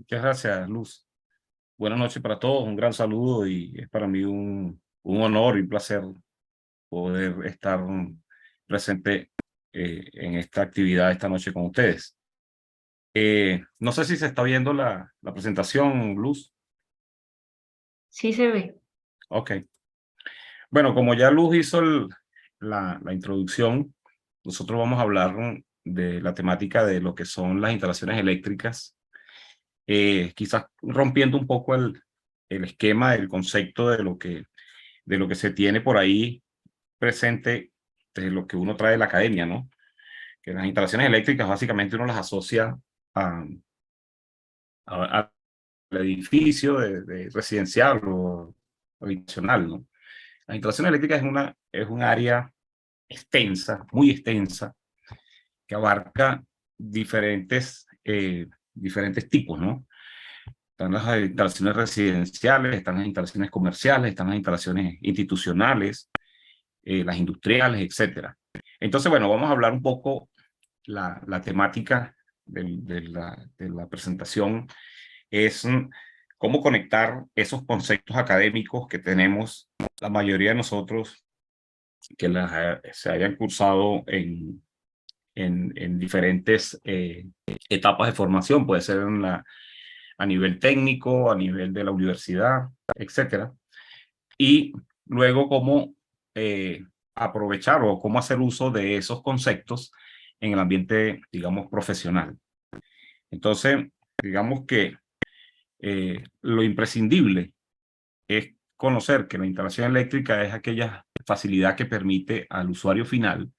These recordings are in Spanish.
Muchas gracias, Luz. Buenas noches para todos, un gran saludo y es para mí un honor y un placer poder estar presente en esta actividad esta noche con ustedes. No sé si se está viendo la presentación, Luz. Sí se ve. Ok. Bueno, como ya Luz hizo la introducción, nosotros vamos a hablar de la temática de lo que son las instalaciones eléctricas, quizás rompiendo un poco el esquema, el concepto de lo que se tiene por ahí presente, de lo que uno trae de la academia, ¿no? Que las instalaciones eléctricas básicamente uno las asocia a, al edificio de residencial o habitacional, ¿no? Las instalaciones eléctricas es un área extensa, muy extensa, que abarca diferentes tipos, ¿no? Están las instalaciones residenciales, están las instalaciones comerciales, están las instalaciones institucionales, las industriales, etcétera. Entonces, bueno, vamos a hablar un poco la temática de la presentación es cómo conectar esos conceptos académicos que tenemos la mayoría de nosotros que se hayan cursado en diferentes etapas de formación, puede ser a nivel técnico, a nivel de la universidad, etcétera. Y luego cómo aprovechar o cómo hacer uso de esos conceptos en el ambiente, digamos, profesional. Entonces, digamos que lo imprescindible es conocer que la instalación eléctrica es aquella facilidad que permite al usuario final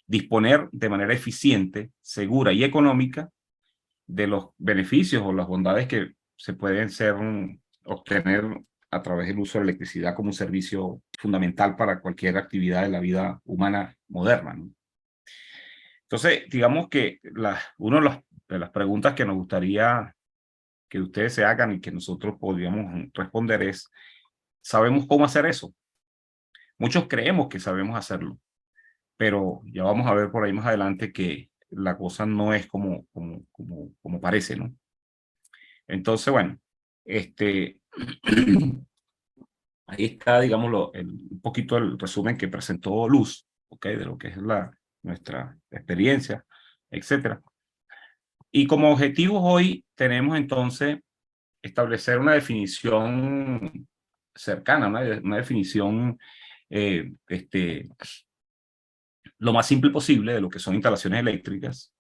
disponer de manera eficiente, segura y económica de los beneficios o las bondades que se pueden obtener a través del uso de la electricidad como un servicio fundamental para cualquier actividad de la vida humana moderna, ¿no? Entonces, digamos que una de las preguntas que nos gustaría que ustedes se hagan y que nosotros podríamos responder es, ¿sabemos cómo hacer eso? Muchos creemos que sabemos hacerlo, pero ya vamos a ver por ahí más adelante que la cosa no es como parece, ¿no? Entonces, bueno, este, ahí está, digamos, un poquito el resumen que presentó Luz, ¿ok? De lo que es nuestra experiencia, etcétera. Y como objetivos hoy tenemos entonces establecer una definición cercana, una definición lo más simple posible de lo que son instalaciones eléctricas,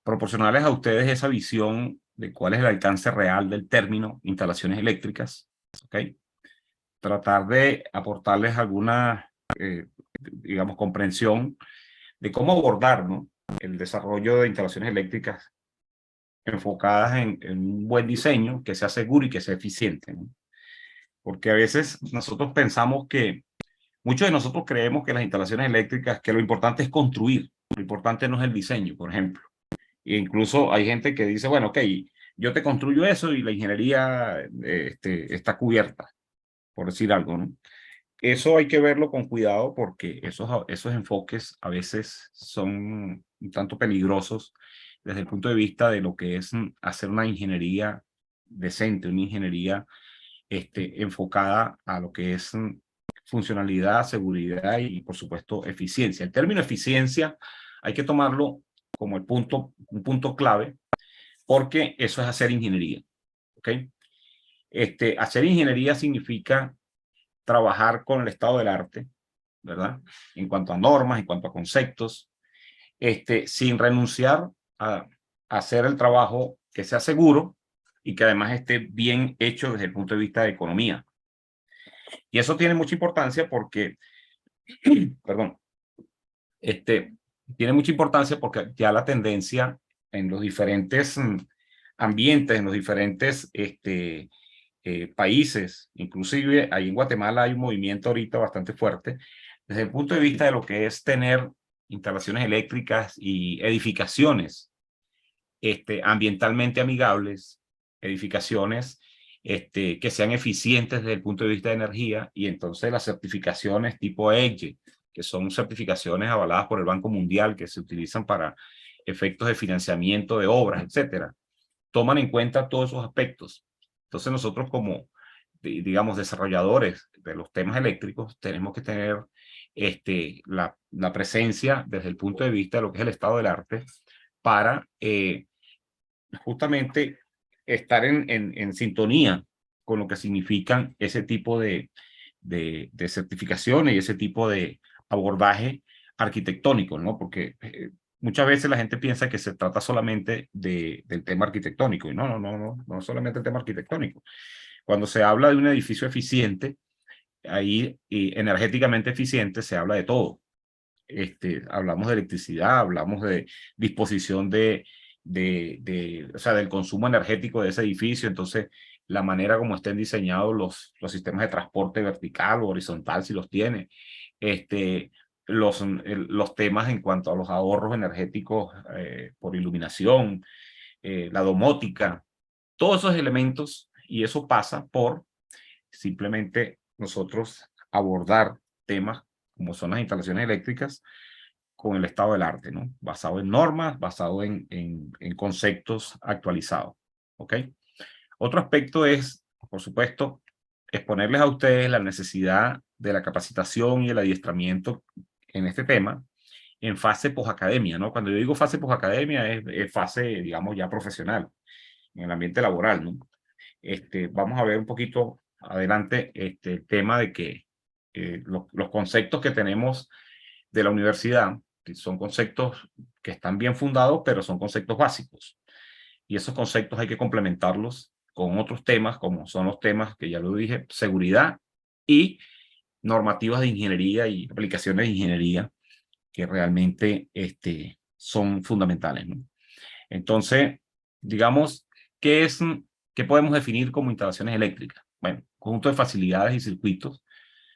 proporcionarles a ustedes esa visión de cuál es el alcance real del término instalaciones eléctricas, ¿ok? Tratar de aportarles alguna, digamos, comprensión de cómo abordar, ¿no?, el desarrollo de instalaciones eléctricas enfocadas en un buen diseño que sea seguro y que sea eficiente, ¿no? Porque a veces nosotros pensamos que, muchos de nosotros creemos que las instalaciones eléctricas, que lo importante es construir, lo importante no es el diseño, por ejemplo. E incluso hay gente que dice, bueno, ok, yo te construyo eso y la ingeniería está cubierta, por decir algo, ¿no? Eso hay que verlo con cuidado porque esos enfoques a veces son un tanto peligrosos desde el punto de vista de lo que es hacer una ingeniería decente, una ingeniería enfocada a lo que es funcionalidad, seguridad y, por supuesto, eficiencia. El término eficiencia hay que tomarlo como un punto clave, porque eso es hacer ingeniería, ¿ok? Hacer ingeniería significa trabajar con el estado del arte, ¿verdad? En cuanto a normas, en cuanto a conceptos, sin renunciar a hacer el trabajo que sea seguro y que además esté bien hecho desde el punto de vista de economía. Y eso tiene mucha importancia porque, perdón, tiene mucha importancia porque ya la tendencia en los diferentes ambientes, en los diferentes países, inclusive ahí en Guatemala hay un movimiento ahorita bastante fuerte, desde el punto de vista de lo que es tener instalaciones eléctricas y edificaciones ambientalmente amigables, edificaciones que sean eficientes desde el punto de vista de energía, y entonces las certificaciones tipo EDGE, que son certificaciones avaladas por el Banco Mundial que se utilizan para efectos de financiamiento de obras, etcétera. toman en cuenta todos esos aspectos. Entonces nosotros como, digamos, desarrolladores de los temas eléctricos, tenemos que tener la presencia desde el punto de vista de lo que es el estado del arte para justamente estar en sintonía con lo que significan ese tipo de certificaciones y ese tipo de abordaje arquitectónico, ¿no? Porque muchas veces la gente piensa que se trata solamente del tema arquitectónico, y no solamente el tema arquitectónico. Cuando se habla de un edificio eficiente, ahí y energéticamente eficiente, se habla de todo. Hablamos de electricidad, hablamos de disposición o sea, del consumo energético de ese edificio. Entonces, la manera como estén diseñados los sistemas de transporte vertical o horizontal, si los tiene, los temas en cuanto a los ahorros energéticos por iluminación, la domótica, todos esos elementos, y eso pasa por simplemente nosotros abordar temas como son las instalaciones eléctricas con el estado del arte, ¿no? Basado en normas, basado en conceptos actualizados, ¿ok? Otro aspecto es, por supuesto, exponerles a ustedes la necesidad de la capacitación y el adiestramiento en este tema en fase posacademia, ¿no? Cuando yo digo fase posacademia es fase, digamos, ya profesional, en el ambiente laboral, ¿no? Vamos a ver un poquito adelante el tema de que los conceptos que tenemos de la universidad que son conceptos que están bien fundados, pero son conceptos básicos. Y esos conceptos hay que complementarlos con otros temas, como son los temas que ya lo dije, seguridad y normativas de ingeniería y aplicaciones de ingeniería que realmente son fundamentales, ¿no? Entonces, digamos, ¿qué podemos definir como instalaciones eléctricas? Bueno, conjunto de facilidades y circuitos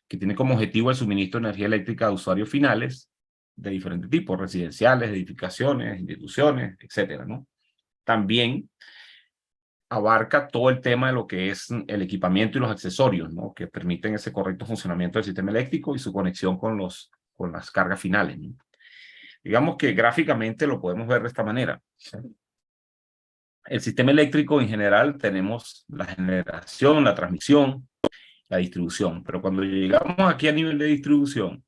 que tiene como objetivo el suministro de energía eléctrica a usuarios finales de diferentes tipos, residenciales, edificaciones, instituciones, etcétera, ¿no? También abarca todo el tema de lo que es el equipamiento y los accesorios, ¿no? Que permiten ese correcto funcionamiento del sistema eléctrico y su conexión con las cargas finales, ¿no? Digamos que gráficamente lo podemos ver de esta manera. El sistema eléctrico en general tenemos la generación, la transmisión, la distribución, pero cuando llegamos aquí a nivel de distribución,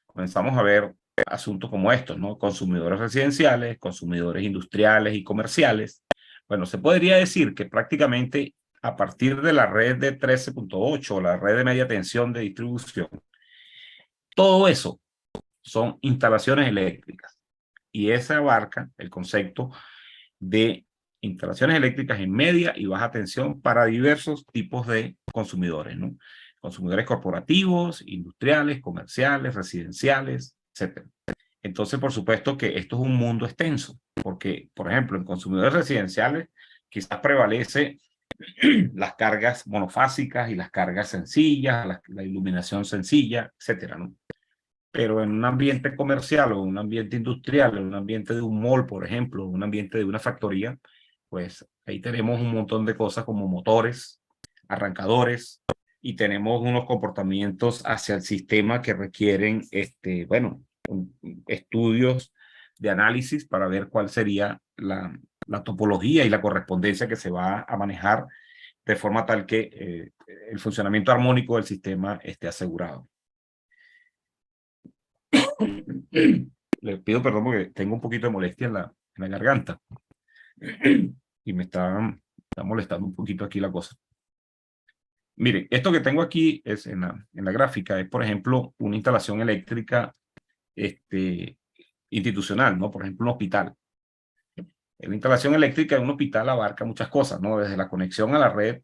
comenzamos a ver asuntos como estos, ¿no? Consumidores residenciales, consumidores industriales y comerciales. Bueno, se podría decir que prácticamente a partir de la red de 13.8, la red de media tensión de distribución, todo eso son instalaciones eléctricas. Y ese abarca el concepto de instalaciones eléctricas en media y baja tensión para diversos tipos de consumidores, ¿no? Consumidores corporativos, industriales, comerciales, residenciales, etc. Entonces, por supuesto que esto es un mundo extenso, porque, por ejemplo, en consumidores residenciales quizás prevalece las cargas monofásicas y las cargas sencillas, la iluminación sencilla, etcétera, ¿no? Pero en un ambiente comercial o un ambiente industrial, en un ambiente de un mall, por ejemplo, un ambiente de una factoría, pues ahí tenemos un montón de cosas como motores, arrancadores, y tenemos unos comportamientos hacia el sistema que requieren, bueno, estudios de análisis para ver cuál sería la topología y la correspondencia que se va a manejar de forma tal que el funcionamiento armónico del sistema esté asegurado. Le pido perdón porque tengo un poquito de molestia en la garganta y me está molestando un poquito aquí la cosa. Mire, esto que tengo aquí es en la gráfica, es por ejemplo una instalación eléctrica institucional, ¿no? Por ejemplo, un hospital. La instalación eléctrica en un hospital abarca muchas cosas, ¿no? Desde la conexión a la red,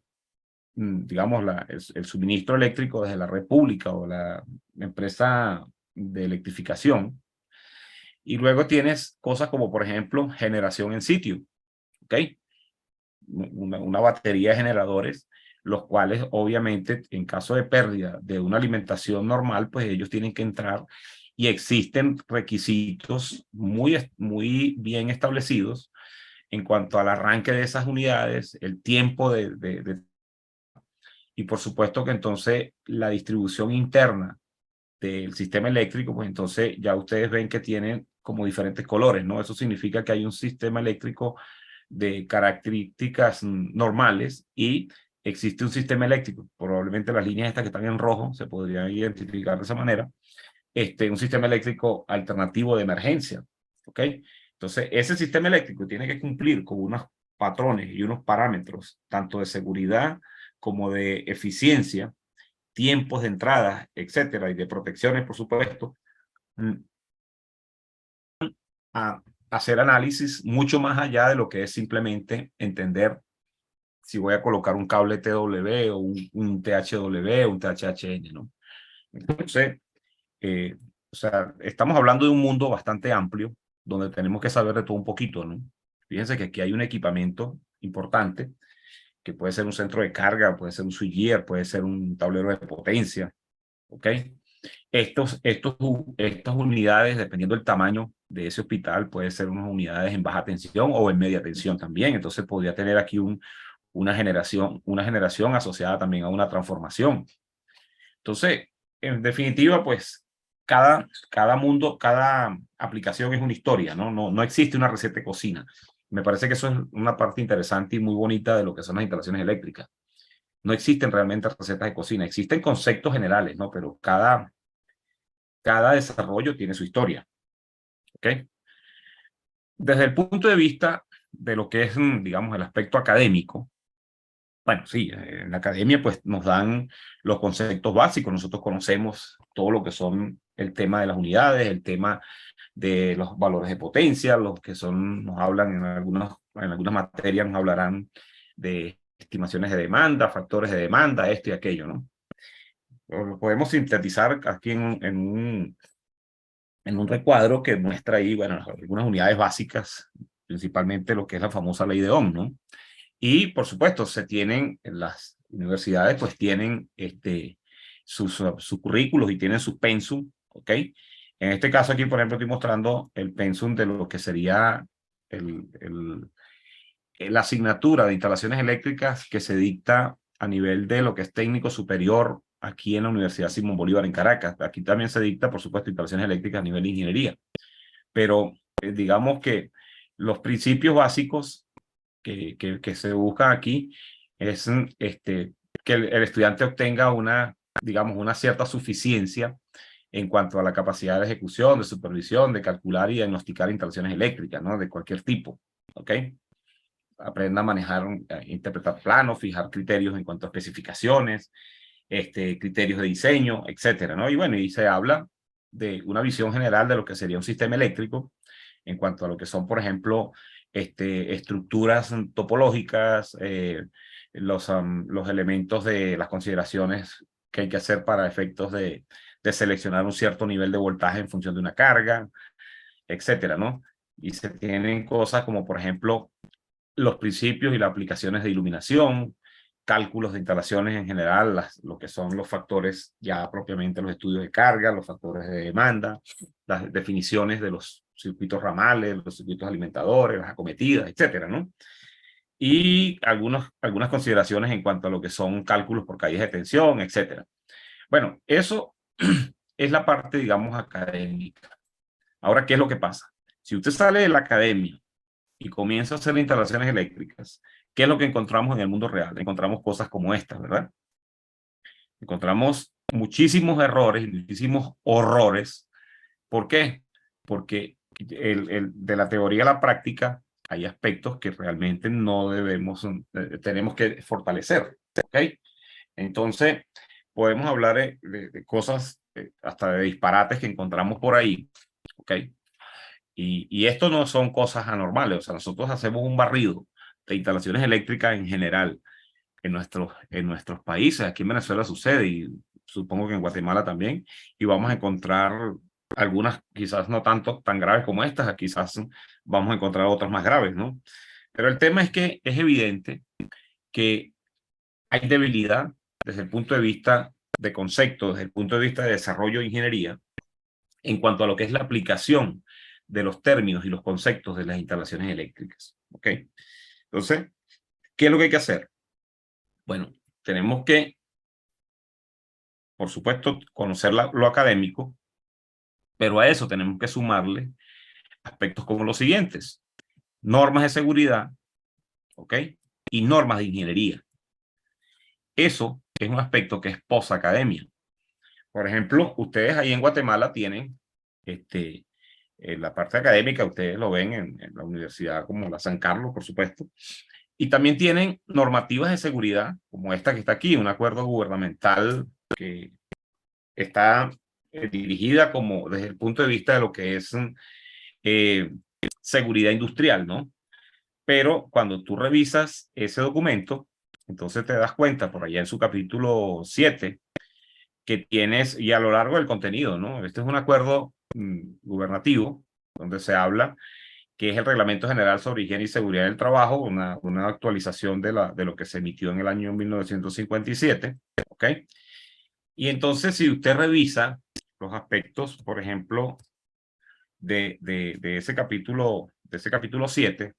digamos, el suministro eléctrico desde la red pública o la empresa de electrificación. Y luego tienes cosas como, por ejemplo, generación en sitio, ¿ok? Una batería de generadores, los cuales obviamente en caso de pérdida de una alimentación normal, pues ellos tienen que entrar y existen requisitos muy bien establecidos en cuanto al arranque de esas unidades, el tiempo y por supuesto que entonces la distribución interna del sistema eléctrico, pues entonces ya ustedes ven que tienen como diferentes colores, ¿no? Eso significa que hay un sistema eléctrico de características normales y existe un sistema eléctrico. Probablemente las líneas estas que están en rojo se podrían identificar de esa manera. Un sistema eléctrico alternativo de emergencia. ¿Ok? Entonces, ese sistema eléctrico tiene que cumplir con unos patrones y unos parámetros, tanto de seguridad como de eficiencia, tiempos de entrada, etcétera, y de protecciones, por supuesto, a hacer análisis mucho más allá de lo que es simplemente entender si voy a colocar un cable TW o un THW o un THN, ¿no? Entonces, o sea, estamos hablando de un mundo bastante amplio donde tenemos que saber de todo un poquito, ¿no? Fíjense que aquí hay un equipamiento importante que puede ser un centro de carga, puede ser un switchgear, puede ser un tablero de potencia, ¿ok? Estas unidades, dependiendo del tamaño de ese hospital, puede ser unas unidades en baja tensión o en media tensión también. Entonces podría tener aquí una generación asociada también a una transformación. Entonces, en definitiva, pues cada mundo, cada aplicación es una historia, ¿no? No existe una receta de cocina. Me parece que eso es una parte interesante y muy bonita de lo que son las instalaciones eléctricas. No existen realmente recetas de cocina, existen conceptos generales, ¿no? Pero cada desarrollo tiene su historia, ¿ok? Desde el punto de vista de lo que es, digamos, el aspecto académico, bueno, sí, en la academia pues nos dan los conceptos básicos, nosotros conocemos todo lo que son el tema de las unidades, el tema de los valores de potencia, los que son, nos hablan en algunas materias, nos hablarán de estimaciones de demanda, factores de demanda, esto y aquello, ¿no? Lo podemos sintetizar aquí en un recuadro que muestra ahí, bueno, algunas unidades básicas, principalmente lo que es la famosa ley de Ohm, ¿no? Y, por supuesto, se tienen, en las universidades, pues tienen sus currículos y tienen sus pensum, ¿ok? En este caso aquí, por ejemplo, estoy mostrando el pensum de lo que sería el, el, la asignatura de instalaciones eléctricas que se dicta a nivel de lo que es técnico superior aquí en la Universidad Simón Bolívar en Caracas. Aquí también se dicta, por supuesto, instalaciones eléctricas a nivel de ingeniería. Pero digamos que los principios básicos que se buscan aquí es que el estudiante obtenga digamos, una cierta suficiencia en cuanto a la capacidad de ejecución, de supervisión, de calcular y diagnosticar instalaciones eléctricas, ¿no? De cualquier tipo, ¿ok? Aprenda a manejar, interpretar planos, fijar criterios en cuanto a especificaciones, criterios de diseño, etcétera, ¿no? Y bueno, y se habla de una visión general de lo que sería un sistema eléctrico en cuanto a lo que son, por ejemplo, estructuras topológicas, los elementos de las consideraciones que hay que hacer para efectos de seleccionar un cierto nivel de voltaje en función de una carga, etcétera, ¿no? Y se tienen cosas como, por ejemplo, los principios y las aplicaciones de iluminación, cálculos de instalaciones en general, lo que son los factores ya propiamente los estudios de carga, los factores de demanda, las definiciones de los circuitos ramales, los circuitos alimentadores, las acometidas, etcétera, ¿no? Y algunas consideraciones en cuanto a lo que son cálculos por caídas de tensión, etcétera. Bueno, eso es la parte, digamos, académica. Ahora, ¿qué es lo que pasa? Si usted sale de la academia y comienza a hacer instalaciones eléctricas, ¿qué es lo que encontramos en el mundo real? Encontramos cosas como estas, ¿verdad? Encontramos muchísimos errores y muchísimos horrores. ¿Por qué? Porque de la teoría a la práctica hay aspectos que realmente no debemos, tenemos que fortalecer, ¿ok? Entonces, podemos hablar de cosas, hasta de disparates que encontramos por ahí, ¿ok? Y esto no son cosas anormales, o sea, nosotros hacemos un barrido de instalaciones eléctricas en general en nuestros países. Aquí en Venezuela sucede y supongo que en Guatemala también, y vamos a encontrar algunas quizás no tanto tan graves como estas, quizás vamos a encontrar otras más graves, ¿no? Pero el tema es que es evidente que hay debilidad desde el punto de vista de concepto, desde el punto de vista de desarrollo de ingeniería, en cuanto a lo que es la aplicación de los términos y los conceptos de las instalaciones eléctricas. ¿Ok? Entonces, ¿qué es lo que hay que hacer? Bueno, tenemos que, por supuesto, conocer lo académico, pero a eso tenemos que sumarle aspectos como los siguientes: normas de seguridad, ¿ok? Y normas de ingeniería. Eso es un aspecto que es posacademia. Por ejemplo, ustedes ahí en Guatemala tienen en la parte académica, ustedes lo ven en la universidad como la San Carlos, por supuesto, y también tienen normativas de seguridad, como esta que está aquí, un acuerdo gubernamental que está dirigida como desde el punto de vista de lo que es eh, seguridad industrial, ¿no? Pero cuando tú revisas ese documento, entonces te das cuenta por allá en su capítulo 7 que tienes, y a lo largo del contenido, ¿no? Este es un acuerdo gubernativo donde se habla que es el Reglamento General sobre Higiene y Seguridad del Trabajo, una actualización de lo que se emitió en el año 1957, ¿ok? Y entonces, si usted revisa los aspectos, por ejemplo, de ese capítulo 7,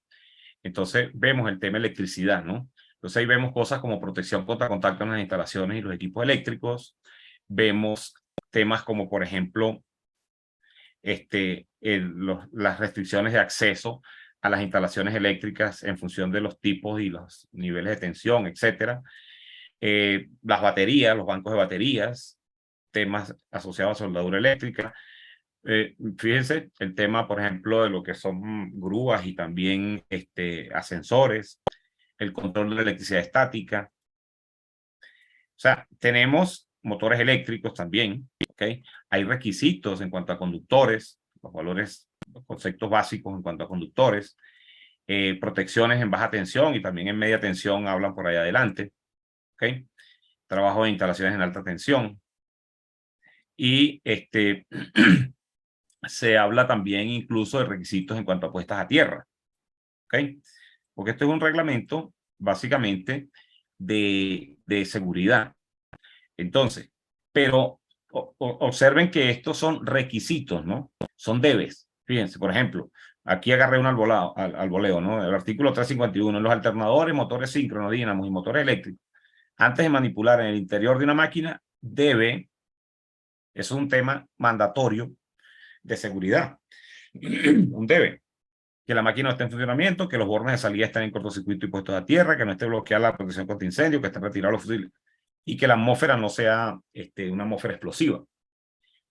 entonces vemos el tema electricidad, ¿no? Entonces ahí vemos cosas como protección contra contacto en las instalaciones y los equipos eléctricos, vemos temas como, por ejemplo, las restricciones de acceso a las instalaciones eléctricas en función de los tipos y los niveles de tensión, etcétera. Las baterías, los bancos de baterías, temas asociados a soldadura eléctrica. Fíjense el tema, por ejemplo, de lo que son grúas y también ascensores, el control de la electricidad estática. O sea, tenemos motores eléctricos también, ¿ok? Hay requisitos en cuanto a conductores, los valores, los conceptos básicos en cuanto a conductores, protecciones en baja tensión y también en media tensión hablan por ahí adelante, ¿ok? Trabajo de instalaciones en alta tensión. Y se habla también incluso de requisitos en cuanto a puestas a tierra, ¿ok? Porque esto es un reglamento básicamente de seguridad. Entonces, pero observen que estos son requisitos, ¿no? Son debes. Fíjense, por ejemplo, aquí agarré un al voleo, ¿no? El artículo 351, los alternadores, motores síncronos, dínamos y motores eléctricos, antes de manipular en el interior de una máquina, eso es un tema mandatorio de seguridad. Un debe. Que la máquina esté en funcionamiento, que los bornes de salida estén en cortocircuito y puestos a tierra, que no esté bloqueada la protección contra incendio, que estén retirados los fusibles y que la atmósfera no sea una atmósfera explosiva,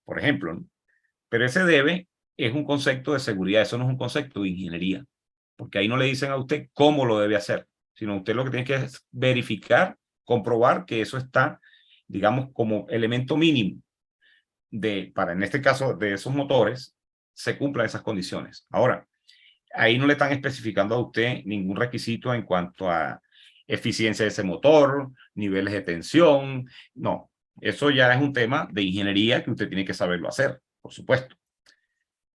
por ejemplo, ¿no? Pero ese debe es un concepto de seguridad, eso no es un concepto de ingeniería, porque ahí no le dicen a usted cómo lo debe hacer, sino usted lo que tiene que es verificar, comprobar que eso está, digamos, como elemento mínimo para en este caso de esos motores, se cumplan esas condiciones. Ahora, ahí no le están especificando a usted ningún requisito en cuanto a eficiencia de ese motor, niveles de tensión, no. Eso ya es un tema de ingeniería que usted tiene que saberlo hacer, por supuesto.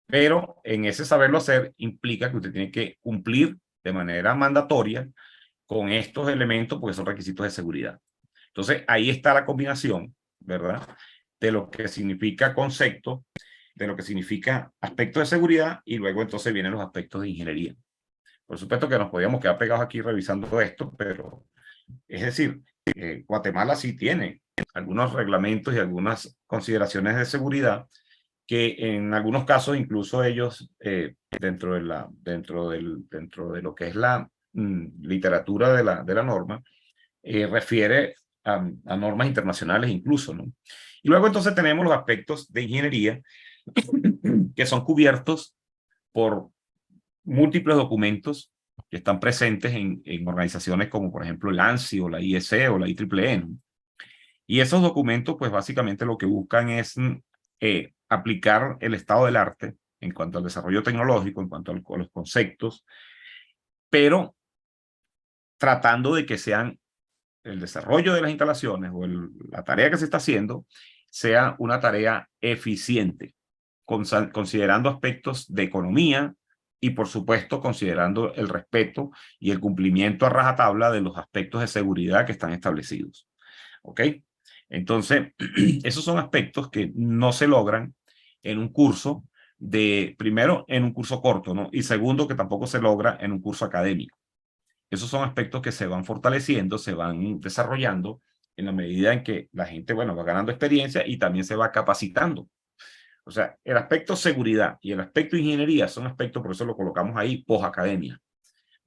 Pero en ese saberlo hacer implica que usted tiene que cumplir de manera mandatoria con estos elementos porque son requisitos de seguridad. Entonces, ahí está la combinación, ¿verdad? De lo que significa concepto, de lo que significa aspecto de seguridad y luego entonces vienen los aspectos de ingeniería. Por supuesto que nos podíamos quedar pegados aquí revisando esto, pero es decir, Guatemala sí tiene algunos reglamentos y algunas consideraciones de seguridad que en algunos casos incluso ellos dentro de lo que es la literatura de la norma refiere a normas internacionales incluso, ¿no? Y luego entonces tenemos los aspectos de ingeniería que son cubiertos por múltiples documentos que están presentes en organizaciones como por ejemplo el ANSI o la IEC o la IEEE, ¿no? Y esos documentos pues básicamente lo que buscan es aplicar el estado del arte en cuanto al desarrollo tecnológico, en cuanto a los conceptos, pero tratando de que sean el desarrollo de las instalaciones o la tarea que se está haciendo sea una tarea eficiente, considerando aspectos de economía y por supuesto considerando el respeto y el cumplimiento a rajatabla de los aspectos de seguridad que están establecidos. ¿Ok? Entonces, esos son aspectos que no se logran en un curso primero, en un curso corto, ¿no? Y segundo, que tampoco se logra en un curso académico. Esos son aspectos que se van fortaleciendo, se van desarrollando en la medida en que la gente, bueno, va ganando experiencia y también se va capacitando. O sea, el aspecto seguridad y el aspecto ingeniería son aspectos, por eso lo colocamos ahí, post-academia.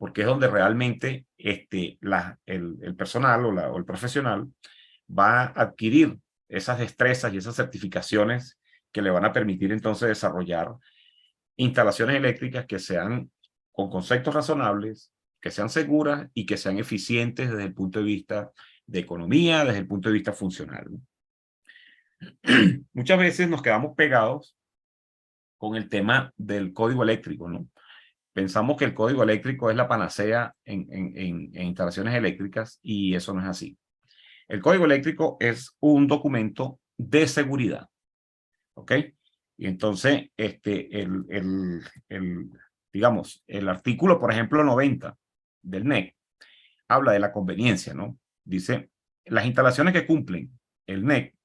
porque es donde realmente el personal o el profesional va a adquirir esas destrezas y esas certificaciones que le van a permitir entonces desarrollar instalaciones eléctricas que sean con conceptos razonables, que sean seguras y que sean eficientes desde el punto de vista de economía, desde el punto de vista funcional. Muchas veces nos quedamos pegados con el tema del código eléctrico, ¿no? Pensamos que el código eléctrico es la panacea en instalaciones eléctricas y eso no es así. El código eléctrico es un documento de seguridad, ¿ok? Y entonces, digamos, el artículo, por ejemplo, 90 del NEC habla de la conveniencia, ¿no? Dice, las instalaciones que cumplen el NEC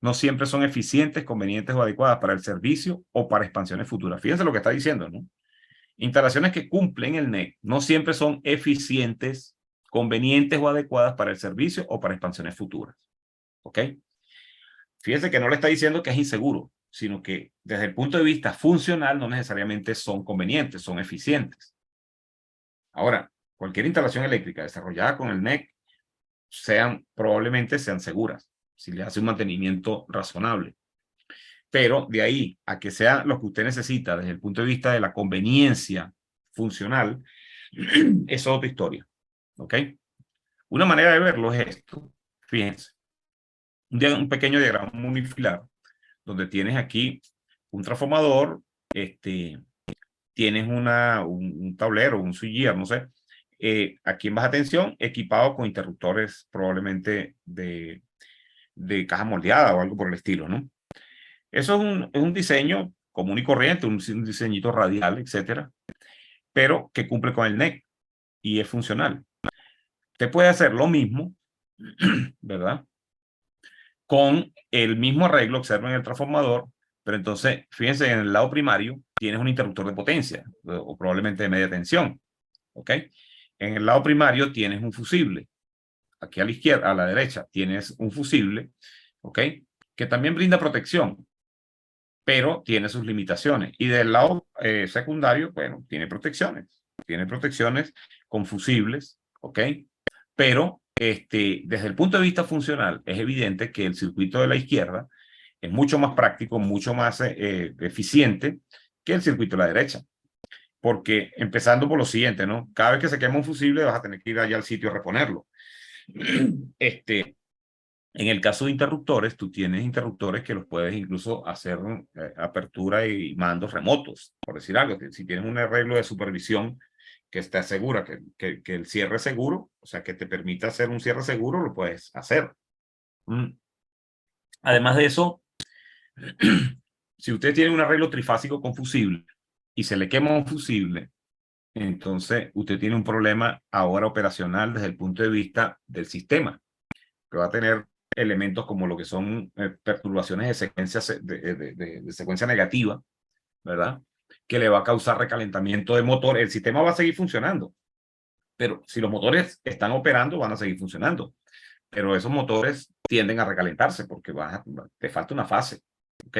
no siempre son eficientes, convenientes o adecuadas para el servicio o para expansiones futuras. Fíjense lo que está diciendo, ¿no? Instalaciones que cumplen el NEC no siempre son eficientes, convenientes o adecuadas para el servicio o para expansiones futuras. ¿Ok? Fíjense que no le está diciendo que es inseguro, sino que desde el punto de vista funcional no necesariamente son convenientes, son eficientes. Ahora, cualquier instalación eléctrica desarrollada con el NEC probablemente sean seguras, si le hace un mantenimiento razonable. Pero de ahí a que sea lo que usted necesita desde el punto de vista de la conveniencia funcional, es otra historia. ¿Ok? Una manera de verlo es esto. Fíjense. Un pequeño diagrama unifilar donde tienes aquí un transformador, tienes un tablero, un switchgear, no sé. Aquí en baja tensión, equipado con interruptores probablemente de caja moldeada o algo por el estilo, ¿no? Eso es un diseño común y corriente, un diseñito radial, etcétera, pero que cumple con el NEC y es funcional. Usted puede hacer lo mismo, ¿verdad? Con el mismo arreglo, observen el transformador, pero entonces, fíjense, en el lado primario tienes un interruptor de potencia, o probablemente de media tensión, ¿ok? En el lado primario tienes un fusible. Aquí a la izquierda, a la derecha, tienes un fusible, ¿ok? Que también brinda protección, pero tiene sus limitaciones. Y del lado secundario, bueno, tiene protecciones con fusibles, ¿ok? Pero desde el punto de vista funcional, es evidente que el circuito de la izquierda es mucho más práctico, mucho más eficiente que el circuito de la derecha. Porque empezando por lo siguiente, ¿no? Cada vez que se quema un fusible vas a tener que ir allá al sitio a reponerlo. En el caso de interruptores, tú tienes interruptores que los puedes incluso hacer apertura y mandos remotos, por decir algo. Si tienes un arreglo de supervisión que te asegura que el cierre es seguro, o sea, que te permita hacer un cierre seguro, lo puedes hacer. Además de eso, si usted tiene un arreglo trifásico con fusible y se le quema un fusible, entonces usted tiene un problema ahora operacional desde el punto de vista del sistema, que va a tener elementos como lo que son perturbaciones de secuencia, de secuencia negativa, ¿verdad? Que le va a causar recalentamiento de motor. El sistema va a seguir funcionando, pero si los motores están operando, van a seguir funcionando. Pero esos motores tienden a recalentarse porque te falta una fase, ¿ok?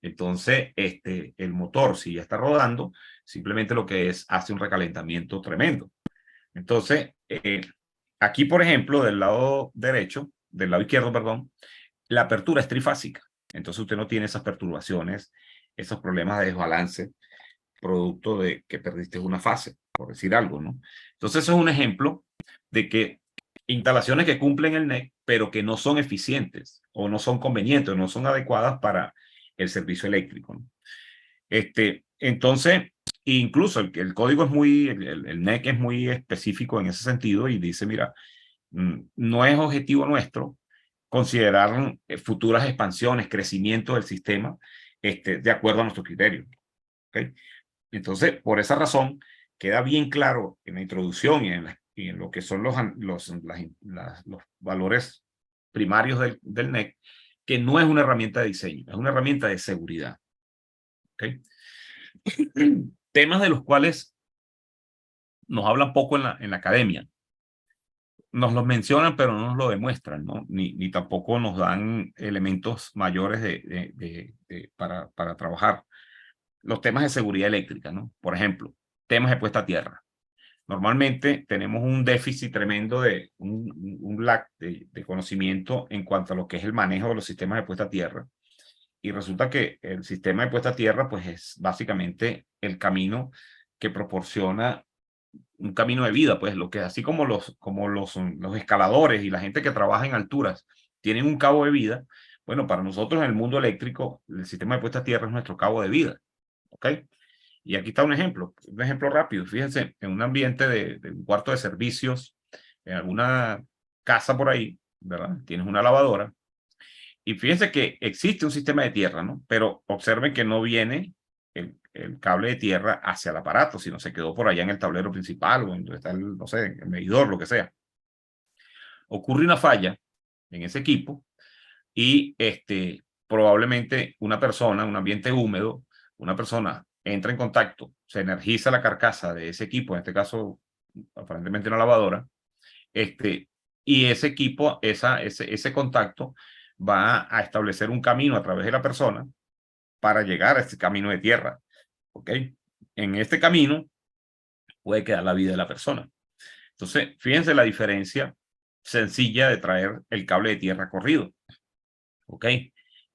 Entonces, el motor, si ya está rodando, simplemente lo que hace un recalentamiento tremendo. Entonces, aquí, por ejemplo, del lado izquierdo, perdón, la apertura es trifásica. Entonces usted no tiene esas perturbaciones, esos problemas de desbalance, producto de que perdiste una fase, por decir algo, ¿no? Entonces eso es un ejemplo de que instalaciones que cumplen el NEC, pero que no son eficientes, o no son convenientes, o no son adecuadas para el servicio eléctrico, ¿no? Entonces, incluso el código es el NEC es muy específico en ese sentido y dice, mira, no es objetivo nuestro considerar futuras expansiones, crecimiento del sistema, de acuerdo a nuestro criterio. ¿Okay? Entonces, por esa razón, queda bien claro en la introducción y en lo que son los valores primarios del NEC, que no es una herramienta de diseño, es una herramienta de seguridad. ¿Okay? Temas de los cuales nos hablan poco en la academia. Nos los mencionan, pero no nos lo demuestran, ¿no? Ni tampoco nos dan elementos mayores para trabajar. Los temas de seguridad eléctrica, ¿no? Por ejemplo, temas de puesta a tierra. Normalmente tenemos un déficit tremendo de un lack de conocimiento en cuanto a lo que es el manejo de los sistemas de puesta a tierra. Y resulta que el sistema de puesta a tierra pues es básicamente el camino que proporciona un camino de vida, pues lo que así como los escaladores y la gente que trabaja en alturas tienen un cabo de vida, bueno, para nosotros en el mundo eléctrico, el sistema de puesta a tierra es nuestro cabo de vida, ¿ok? Y aquí está un ejemplo rápido. Fíjense, en un ambiente de un cuarto de servicios, en alguna casa por ahí, ¿verdad? Tienes una lavadora. Y fíjense que existe un sistema de tierra, ¿no? Pero observen que no viene el cable de tierra hacia el aparato, sino se quedó por allá en el tablero principal o en donde está el, no sé, el medidor, lo que sea. Ocurre una falla en ese equipo y probablemente una persona, un ambiente húmedo, una persona entra en contacto, se energiza la carcasa de ese equipo, en este caso aparentemente una lavadora, y ese equipo, ese contacto va a establecer un camino a través de la persona para llegar a este camino de tierra, ¿ok? En este camino puede quedar la vida de la persona. Entonces, fíjense la diferencia sencilla de traer el cable de tierra corrido, ¿ok?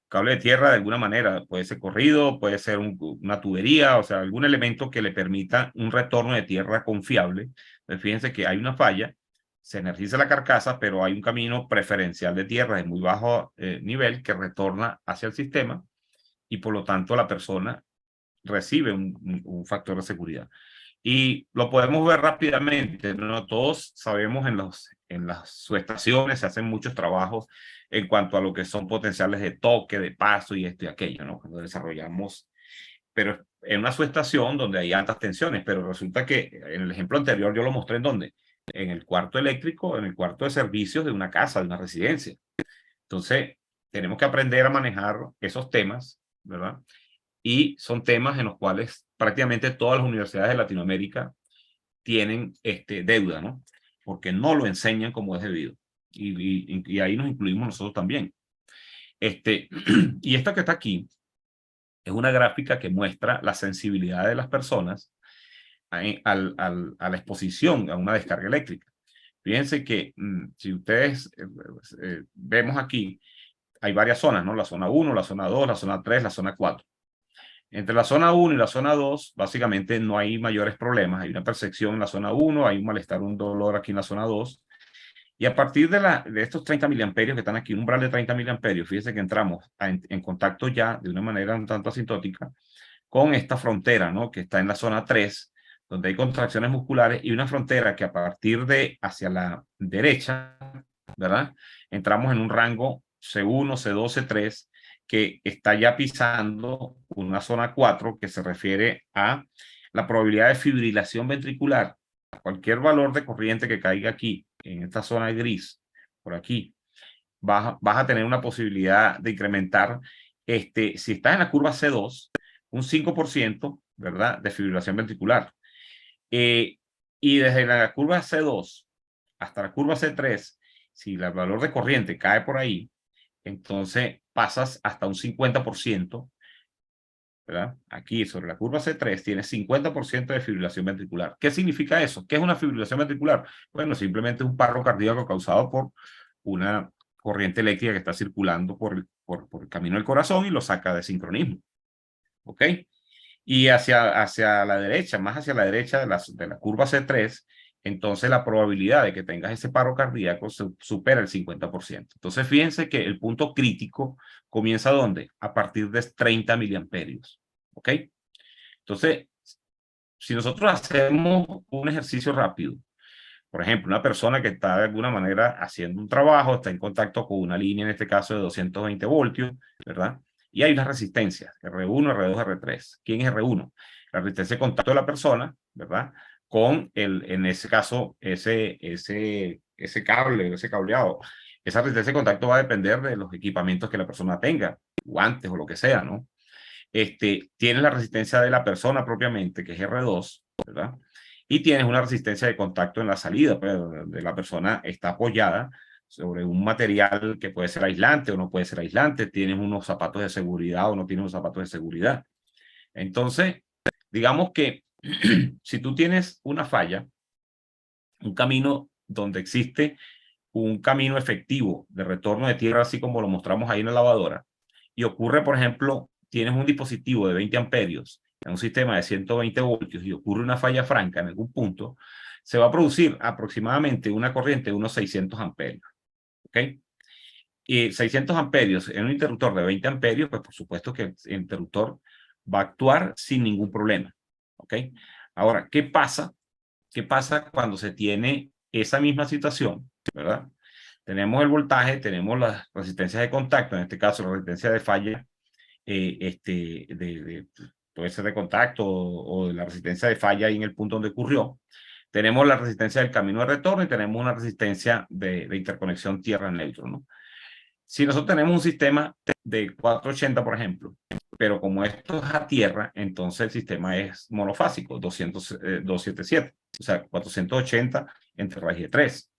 Cable de tierra de alguna manera puede ser corrido, puede ser una tubería, o sea, algún elemento que le permita un retorno de tierra confiable. Entonces, fíjense que hay una falla, se energiza la carcasa, pero hay un camino preferencial de tierra de muy bajo nivel que retorna hacia el sistema y por lo tanto la persona recibe un factor de seguridad. Y lo podemos ver rápidamente, ¿no? Todos sabemos en las subestaciones se hacen muchos trabajos en cuanto a lo que son potenciales de toque, de paso y esto y aquello, ¿no? Cuando desarrollamos, pero en una subestación donde hay altas tensiones, pero resulta que en el ejemplo anterior yo lo mostré en donde, en el cuarto eléctrico, en el cuarto de servicios de una casa, de una residencia. Entonces, tenemos que aprender a manejar esos temas, ¿verdad? Y son temas en los cuales prácticamente todas las universidades de Latinoamérica tienen deuda, ¿no? Porque no lo enseñan como es debido. Y ahí nos incluimos nosotros también. Y esta que está aquí es una gráfica que muestra la sensibilidad de las personas a la exposición a una descarga eléctrica. Fíjense que si ustedes vemos aquí, hay varias zonas, ¿no? La zona 1, la zona 2, la zona 3, la zona 4. Entre la zona 1 y la zona 2, básicamente no hay mayores problemas. Hay una percepción en la zona 1, hay un malestar, un dolor aquí en la zona 2. Y a partir de estos 30 miliamperios que están aquí, un umbral de 30 miliamperios, fíjense que entramos en contacto ya de una manera un tanto asintótica con esta frontera, ¿no? Que está en la zona 3, donde hay contracciones musculares y una frontera que a partir de hacia la derecha, ¿verdad? Entramos en un rango C1, C2, C3, que está ya pisando una zona 4 que se refiere a la probabilidad de fibrilación ventricular. Cualquier valor de corriente que caiga aquí, en esta zona gris, por aquí, vas a tener una posibilidad de incrementar, si estás en la curva C2, un 5%, ¿verdad?, de fibrilación ventricular. Y desde la curva C2 hasta la curva C3, si el valor de corriente cae por ahí, entonces pasas hasta un 50%, ¿verdad? Aquí sobre la curva C3 tienes 50% de fibrilación ventricular. ¿Qué significa eso? ¿Qué es una fibrilación ventricular? Bueno, simplemente un paro cardíaco causado por una corriente eléctrica que está circulando por el camino del corazón y lo saca de sincronismo. ¿Ok? Y hacia la derecha, más hacia la derecha de la curva C3, entonces la probabilidad de que tengas ese paro cardíaco supera el 50%. Entonces fíjense que el punto crítico comienza ¿dónde? A partir de 30 miliamperios. ¿Ok? Entonces, si nosotros hacemos un ejercicio rápido, por ejemplo, una persona que está de alguna manera haciendo un trabajo, está en contacto con una línea, en este caso de 220 voltios, ¿verdad? Y hay unas resistencias, R1, R2, R3. ¿Quién es R1? La resistencia de contacto de la persona, ¿verdad? Con en ese caso, ese cable, ese cableado. Esa resistencia de contacto va a depender de los equipamientos que la persona tenga, guantes o lo que sea, ¿no? Tienes la resistencia de la persona propiamente, que es R2, ¿verdad? Y tienes una resistencia de contacto en la salida, pues, donde la persona está apoyada sobre un material que puede ser aislante o no puede ser aislante, tienes unos zapatos de seguridad o no tienes unos zapatos de seguridad. Entonces, digamos que si tú tienes una falla un camino donde existe un camino efectivo de retorno de tierra, así como lo mostramos ahí en la lavadora, y ocurre, por ejemplo, tienes un dispositivo de 20 amperios en un sistema de 120 voltios y ocurre una falla franca en algún punto, se va a producir aproximadamente una corriente de unos 600 amperios. ¿Ok? Y 600 amperios en un interruptor de 20 amperios, pues por supuesto que el interruptor va a actuar sin ningún problema. ¿Ok? Ahora, ¿qué pasa? ¿Qué pasa cuando se tiene esa misma situación? ¿Verdad? Tenemos el voltaje, tenemos las resistencias de contacto, en este caso la resistencia de falla, puede ser de contacto o de la resistencia de falla ahí en el punto donde ocurrió. Tenemos la resistencia del camino de retorno y tenemos una resistencia de interconexión tierra-neutro, ¿no? Si nosotros tenemos un sistema de 480, por ejemplo, pero como esto es a tierra, entonces el sistema es monofásico, 277, o sea, 480 entre raíz de 3.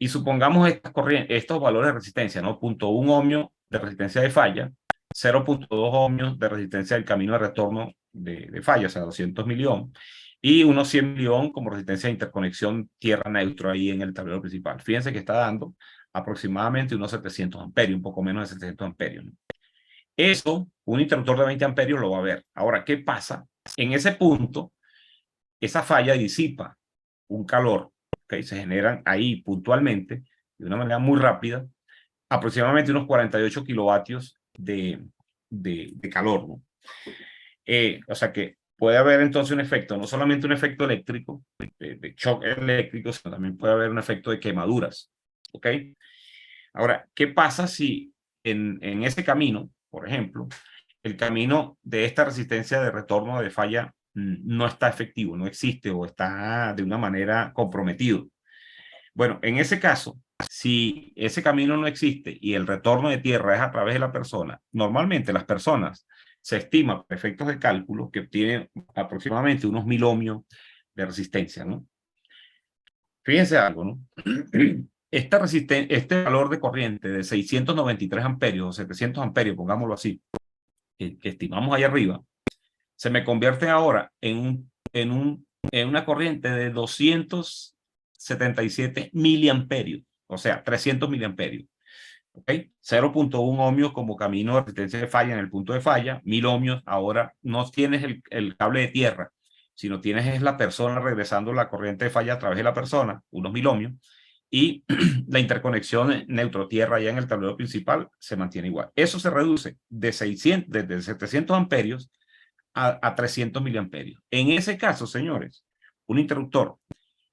Y supongamos estos valores de resistencia, ¿no? 0.1 ohmio de resistencia de falla, 0.2 ohmios de resistencia del camino de retorno de falla, o sea, 200 miliohms, y unos 100 miliohms como resistencia de interconexión tierra-neutro ahí en el tablero principal. Fíjense que está dando aproximadamente unos 700 amperios, un poco menos de 700 amperios, ¿no? Eso, un interruptor de 20 amperios lo va a ver. Ahora, ¿qué pasa? En ese punto, esa falla disipa un calor, ¿okay? Se generan ahí puntualmente, de una manera muy rápida, aproximadamente unos 48 kilovatios de calor, ¿no? O sea que puede haber entonces un efecto, no solamente un efecto eléctrico, de shock eléctrico, sino también puede haber un efecto de quemaduras. ¿Ok? Ahora, ¿qué pasa si en ese camino, por ejemplo, el camino de esta resistencia de retorno de falla no está efectivo, no existe o está de una manera comprometido? Bueno, en ese caso, si ese camino no existe y el retorno de tierra es a través de la persona, normalmente las personas se estima por efectos de cálculo que obtienen aproximadamente unos 1000 ohmios de resistencia, ¿no? Fíjense algo, ¿no? Este valor de corriente de 693 amperios o 700 amperios, pongámoslo así, que estimamos ahí arriba, se me convierte ahora en una corriente de 277 miliamperios, o sea, 300 miliamperios. ¿Ok? 0.1 ohmios como camino de resistencia de falla en el punto de falla, 1000 ohmios. Ahora no tienes el cable de tierra, sino tienes es la persona regresando la corriente de falla a través de la persona, unos 1000 ohmios, y la interconexión neutro-tierra ya en el tablero principal se mantiene igual. Eso se reduce de 700 amperios a 300 miliamperios. En ese caso, señores, un interruptor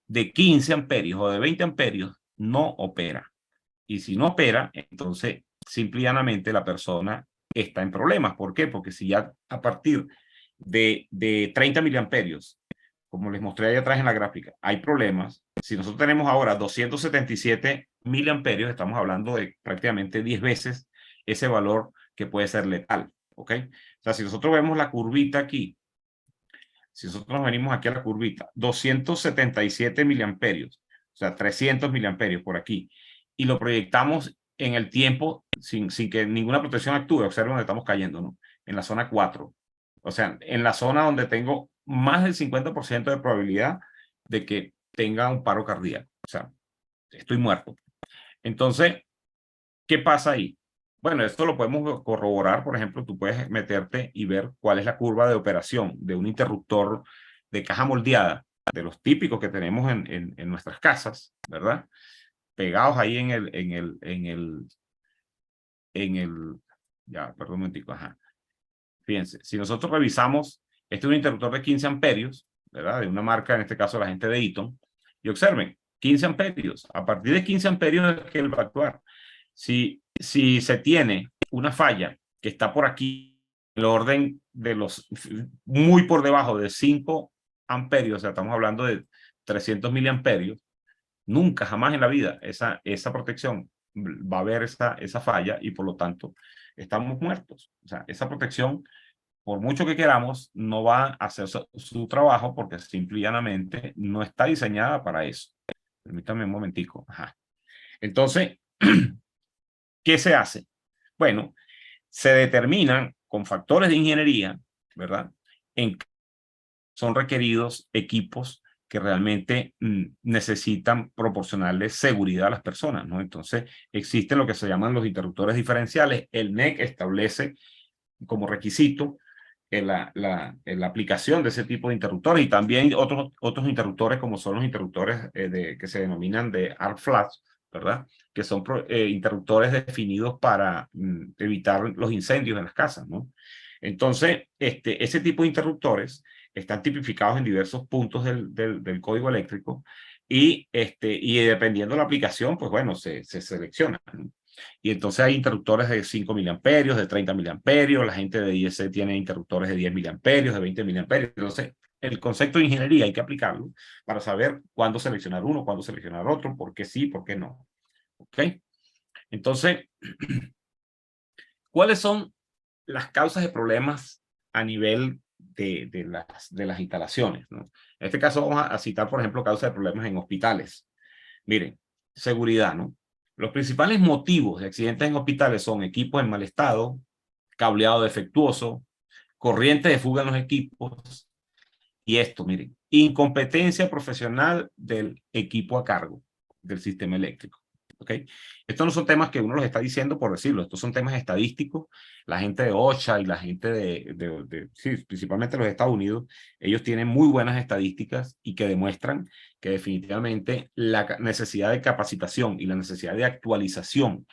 de 15 amperios o de 20 amperios no opera. Y si no opera, entonces simple y llanamente la persona está en problemas. ¿Por qué? Porque si ya a partir de 30 miliamperios, como les mostré ahí atrás en la gráfica, hay problemas. Si nosotros tenemos ahora 277 miliamperios, estamos hablando de prácticamente 10 veces ese valor que puede ser letal. ¿Ok? O sea, si nosotros vemos la curvita aquí, si nosotros nos venimos aquí a la curvita, 277 miliamperios, o sea, 300 miliamperios por aquí, y lo proyectamos en el tiempo sin que ninguna protección actúe, observen donde estamos cayendo, ¿no? En la zona 4. O sea, en la zona donde tengo más del 50% de probabilidad de que tenga un paro cardíaco. O sea, estoy muerto. Entonces, ¿qué pasa ahí? Bueno, esto lo podemos corroborar. Por ejemplo, tú puedes meterte y ver cuál es la curva de operación de un interruptor de caja moldeada, de los típicos que tenemos en nuestras casas, ¿verdad? Pegados ahí ya, perdón un momentico, ajá. Fíjense, si nosotros revisamos, este es un interruptor de 15 amperios, ¿verdad? De una marca, en este caso la gente de Eaton, y observen, 15 amperios. A partir de 15 amperios es que él va a actuar. Si se tiene una falla que está por aquí, en el orden de los, muy por debajo de 5 amperios, o sea, estamos hablando de 300 miliamperios, nunca, jamás en la vida, esa protección va a haber esa falla y por lo tanto estamos muertos. O sea, esa protección, por mucho que queramos, no va a hacer su trabajo porque simple y llanamente no está diseñada para eso. Permítame un momentico. Ajá. Entonces, ¿qué se hace? Bueno, se determinan con factores de ingeniería, ¿verdad? Son requeridos equipos que realmente necesitan proporcionarle seguridad a las personas, ¿no? Entonces, existen lo que se llaman los interruptores diferenciales. El NEC establece como requisito en la aplicación de ese tipo de interruptores, y también otros interruptores como son los interruptores que se denominan de arc flash, ¿verdad? Que son interruptores definidos para evitar los incendios en las casas, ¿no? Entonces, ese tipo de interruptores están tipificados en diversos puntos del código eléctrico, y dependiendo de la aplicación, pues bueno, se selecciona, ¿no? Y entonces hay interruptores de 5 miliamperios, de 30 miliamperios, la gente de IEC tiene interruptores de 10 miliamperios, de 20 miliamperios. Entonces, el concepto de ingeniería hay que aplicarlo para saber cuándo seleccionar uno, cuándo seleccionar otro, por qué sí, por qué no. ¿Ok? Entonces, ¿cuáles son las causas de problemas a nivel de las instalaciones, ¿no? En este caso vamos a citar, por ejemplo, causas de problemas en hospitales. Miren, seguridad, ¿no? Los principales motivos de accidentes en hospitales son equipos en mal estado, cableado defectuoso, corriente de fuga en los equipos, y esto, miren, incompetencia profesional del equipo a cargo del sistema eléctrico. ¿Ok? Estos no son temas que uno los está diciendo por decirlo, estos son temas estadísticos. La gente de OSHA y la gente sí, principalmente los Estados Unidos, ellos tienen muy buenas estadísticas y que demuestran que definitivamente la necesidad de capacitación y la necesidad de actualización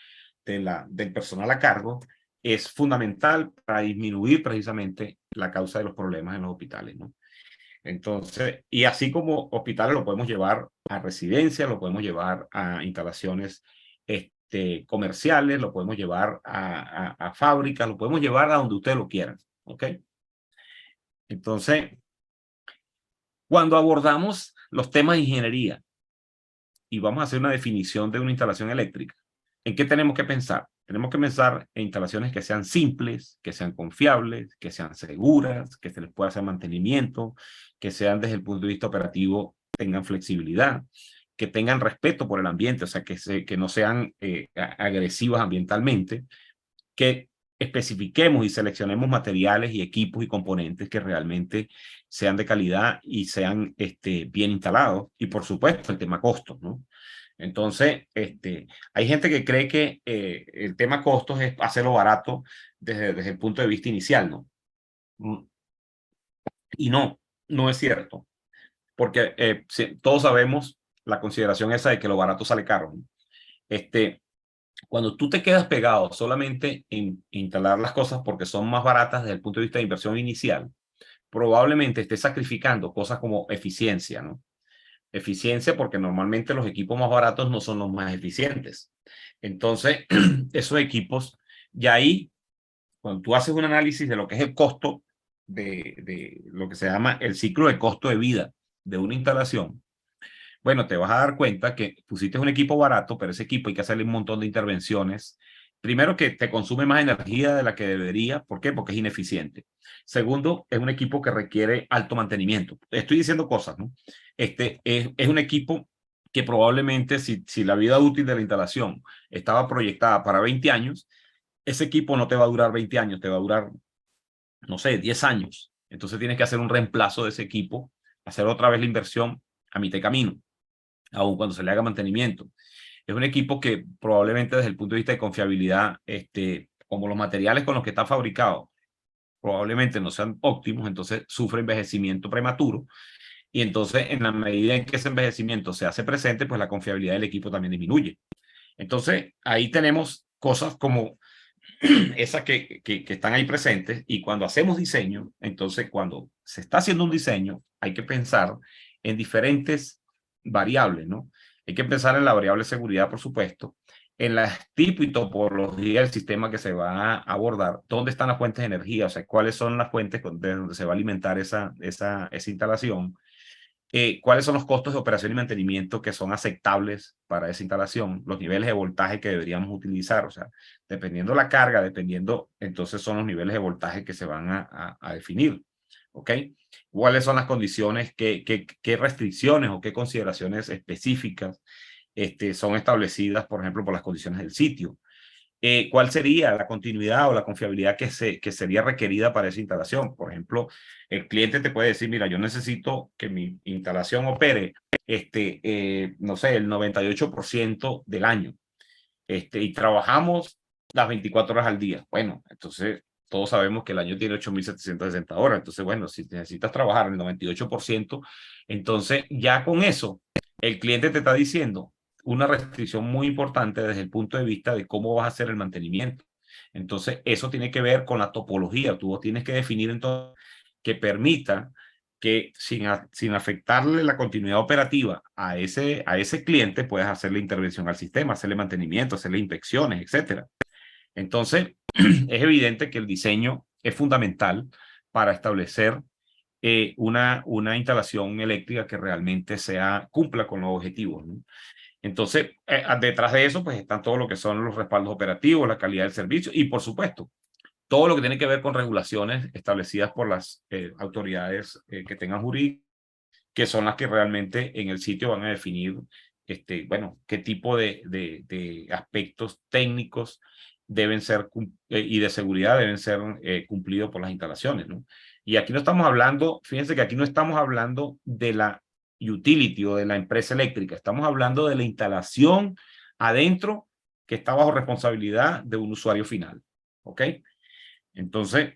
del personal a cargo es fundamental para disminuir precisamente la causa de los problemas en los hospitales, ¿no? Entonces, y así como hospitales lo podemos llevar a residencias, lo podemos llevar a instalaciones comerciales, lo podemos llevar a fábricas, lo podemos llevar a donde ustedes lo quieran, ¿ok? Entonces, cuando abordamos los temas de ingeniería y vamos a hacer una definición de una instalación eléctrica, ¿en qué tenemos que pensar? Tenemos que pensar en instalaciones que sean simples, que sean confiables, que sean seguras, que se les pueda hacer mantenimiento, que sean desde el punto de vista operativo, tengan flexibilidad, que tengan respeto por el ambiente, o sea, que no sean agresivas ambientalmente, que especifiquemos y seleccionemos materiales y equipos y componentes que realmente sean de calidad y sean bien instalados. Y por supuesto, el tema costos, ¿no? Entonces, hay gente que cree que el tema costos es hacerlo barato desde el punto de vista inicial, ¿no? Y no es cierto, porque todos sabemos la consideración esa de que lo barato sale caro, ¿no? Cuando tú te quedas pegado solamente en instalar las cosas porque son más baratas desde el punto de vista de inversión inicial, probablemente estés sacrificando cosas como eficiencia, ¿no? Eficiencia porque normalmente los equipos más baratos no son los más eficientes. Entonces, esos equipos, ya ahí, cuando tú haces un análisis de lo que es el costo de lo que se llama el ciclo de costo de vida de una instalación, bueno, te vas a dar cuenta que pusiste un equipo barato, pero ese equipo hay que hacerle un montón de intervenciones. Primero, que te consume más energía de la que debería. ¿Por qué? Porque es ineficiente. Segundo, es un equipo que requiere alto mantenimiento. Estoy diciendo cosas, ¿no? Es un equipo que probablemente, si la vida útil de la instalación estaba proyectada para 20 años, ese equipo no te va a durar 20 años, te va a durar, no sé, 10 años. Entonces tienes que hacer un reemplazo de ese equipo, hacer otra vez la inversión a mitad de camino, aun cuando se le haga mantenimiento. Es un equipo que probablemente desde el punto de vista de confiabilidad, como los materiales con los que está fabricado, probablemente no sean óptimos, entonces sufre envejecimiento prematuro, y entonces en la medida en que ese envejecimiento se hace presente, pues la confiabilidad del equipo también disminuye. Entonces ahí tenemos cosas como esas que están ahí presentes, y cuando hacemos diseño, entonces cuando se está haciendo un diseño, hay que pensar en diferentes variables, ¿no? Hay que pensar en la variable seguridad, por supuesto, en la tipo y topología del sistema que se va a abordar, dónde están las fuentes de energía, o sea, cuáles son las fuentes de donde se va a alimentar esa instalación, cuáles son los costos de operación y mantenimiento que son aceptables para esa instalación, los niveles de voltaje que deberíamos utilizar, o sea, dependiendo la carga, dependiendo, entonces son los niveles de voltaje que se van a definir, ¿ok? ¿Cuáles son las condiciones, qué restricciones o qué consideraciones específicas son establecidas, por ejemplo, por las condiciones del sitio? ¿Cuál sería la continuidad o la confiabilidad que sería requerida para esa instalación? Por ejemplo, el cliente te puede decir, mira, yo necesito que mi instalación opere, no sé, el 98% del año, y trabajamos las 24 horas al día. Bueno, entonces todos sabemos que el año tiene 8.760 horas. Entonces, bueno, si necesitas trabajar el 98%, entonces ya con eso, el cliente te está diciendo una restricción muy importante desde el punto de vista de cómo vas a hacer el mantenimiento. Entonces, eso tiene que ver con la topología. Tú tienes que definir entonces que permita que sin afectarle la continuidad operativa a ese cliente, puedes hacerle intervención al sistema, hacerle mantenimiento, hacerle inspecciones, etcétera. Entonces, es evidente que el diseño es fundamental para establecer una instalación eléctrica que realmente cumpla con los objetivos, ¿no? Entonces, detrás de eso, pues están todo lo que son los respaldos operativos, la calidad del servicio y, por supuesto, todo lo que tiene que ver con regulaciones establecidas por las autoridades que tengan jurídico, que son las que realmente en el sitio van a definir, bueno, qué tipo de aspectos técnicos deben ser y de seguridad deben ser cumplidos por las instalaciones, ¿no? Y aquí no estamos hablando, fíjense que aquí no estamos hablando de la utility o de la empresa eléctrica, estamos hablando de la instalación adentro que está bajo responsabilidad de un usuario final, ¿ok? Entonces,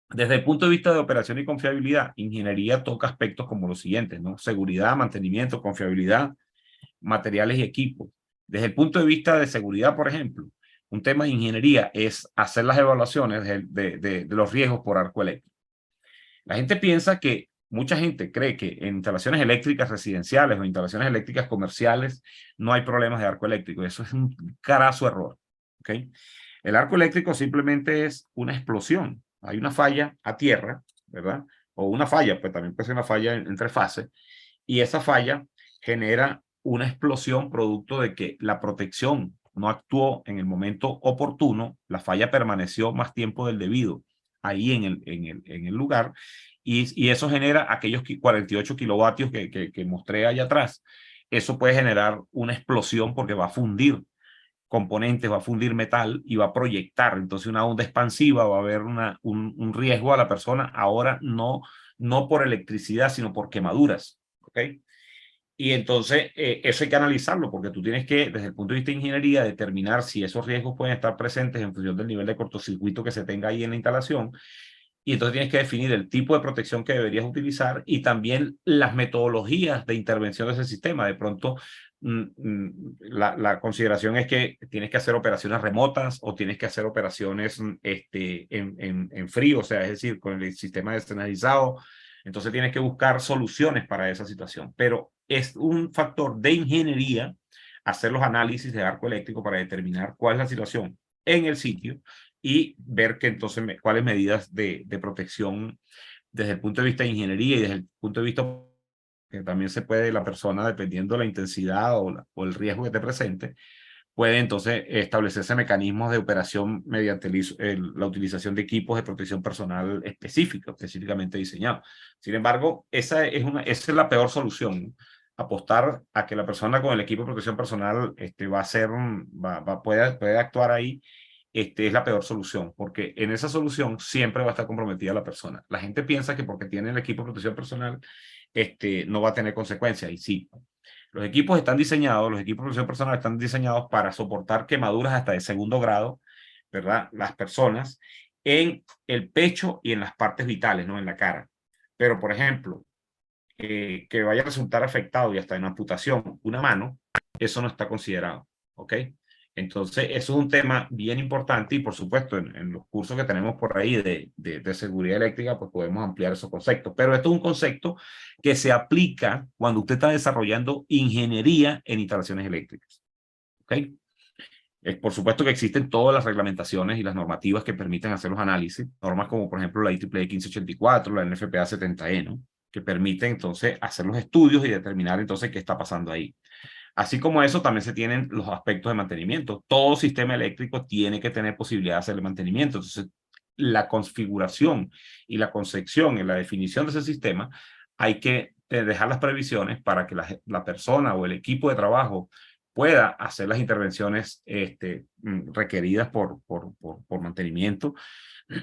desde el punto de vista de operación y confiabilidad, ingeniería toca aspectos como los siguientes, ¿no? Seguridad, mantenimiento, confiabilidad, materiales y equipos. Desde el punto de vista de seguridad, por ejemplo, un tema de ingeniería es hacer las evaluaciones de los riesgos por arco eléctrico. La gente piensa que, mucha gente cree que en instalaciones eléctricas residenciales o instalaciones eléctricas comerciales no hay problemas de arco eléctrico. Eso es un carazo error, ¿ok? El arco eléctrico simplemente es una explosión. Hay una falla a tierra, ¿verdad? O una falla, pues también puede ser una falla entre fases, y esa falla genera una explosión producto de que la protección no actuó en el momento oportuno, la falla permaneció más tiempo del debido ahí en el lugar, y eso genera aquellos 48 kilovatios que mostré allá atrás. Eso puede generar una explosión porque va a fundir componentes, va a fundir metal y va a proyectar. Entonces una onda expansiva, va a haber un riesgo a la persona, ahora no por electricidad, sino por quemaduras. ¿Ok? Y entonces eso hay que analizarlo porque tú tienes que, desde el punto de vista de ingeniería, determinar si esos riesgos pueden estar presentes en función del nivel de cortocircuito que se tenga ahí en la instalación. Y entonces tienes que definir el tipo de protección que deberías utilizar y también las metodologías de intervención de ese sistema. De pronto, la consideración es que tienes que hacer operaciones remotas o tienes que hacer operaciones en frío, o sea, es decir, con el sistema descentralizado. Entonces tienes que buscar soluciones para esa situación. Pero es un factor de ingeniería hacer los análisis de arco eléctrico para determinar cuál es la situación en el sitio y ver que entonces cuáles medidas de protección desde el punto de vista de ingeniería y desde el punto de vista que también se puede, la persona, dependiendo de la intensidad o el riesgo que te presente, puede entonces establecerse mecanismos de operación mediante la utilización de equipos de protección personal específicos, específicamente diseñados. Sin embargo, esa es la peor solución, ¿no? Apostar a que la persona con el equipo de protección personal puede actuar ahí, es la peor solución, porque en esa solución siempre va a estar comprometida la persona. La gente piensa que porque tiene el equipo de protección personal, no va a tener consecuencias, y sí. Los equipos están diseñados, los equipos de protección personal están diseñados para soportar quemaduras hasta de segundo grado, ¿verdad? Las personas en el pecho y en las partes vitales, ¿no? En la cara. Pero, por ejemplo, que vaya a resultar afectado y hasta en amputación una mano, eso no está considerado, ¿ok? Entonces, eso es un tema bien importante y, por supuesto, en los cursos que tenemos por ahí de seguridad eléctrica, pues podemos ampliar esos conceptos. Pero esto es un concepto que se aplica cuando usted está desarrollando ingeniería en instalaciones eléctricas, ¿ok? Por supuesto que existen todas las reglamentaciones y las normativas que permiten hacer los análisis, normas como por ejemplo la IEEE 1584, la NFPA 70E, ¿no? Que permiten entonces hacer los estudios y determinar entonces qué está pasando ahí. Así como eso, también se tienen los aspectos de mantenimiento. Todo sistema eléctrico tiene que tener posibilidad de hacerle mantenimiento. Entonces, la configuración y la concepción y la definición de ese sistema, hay que dejar las previsiones para que la persona o el equipo de trabajo pueda hacer las intervenciones requeridas por mantenimiento,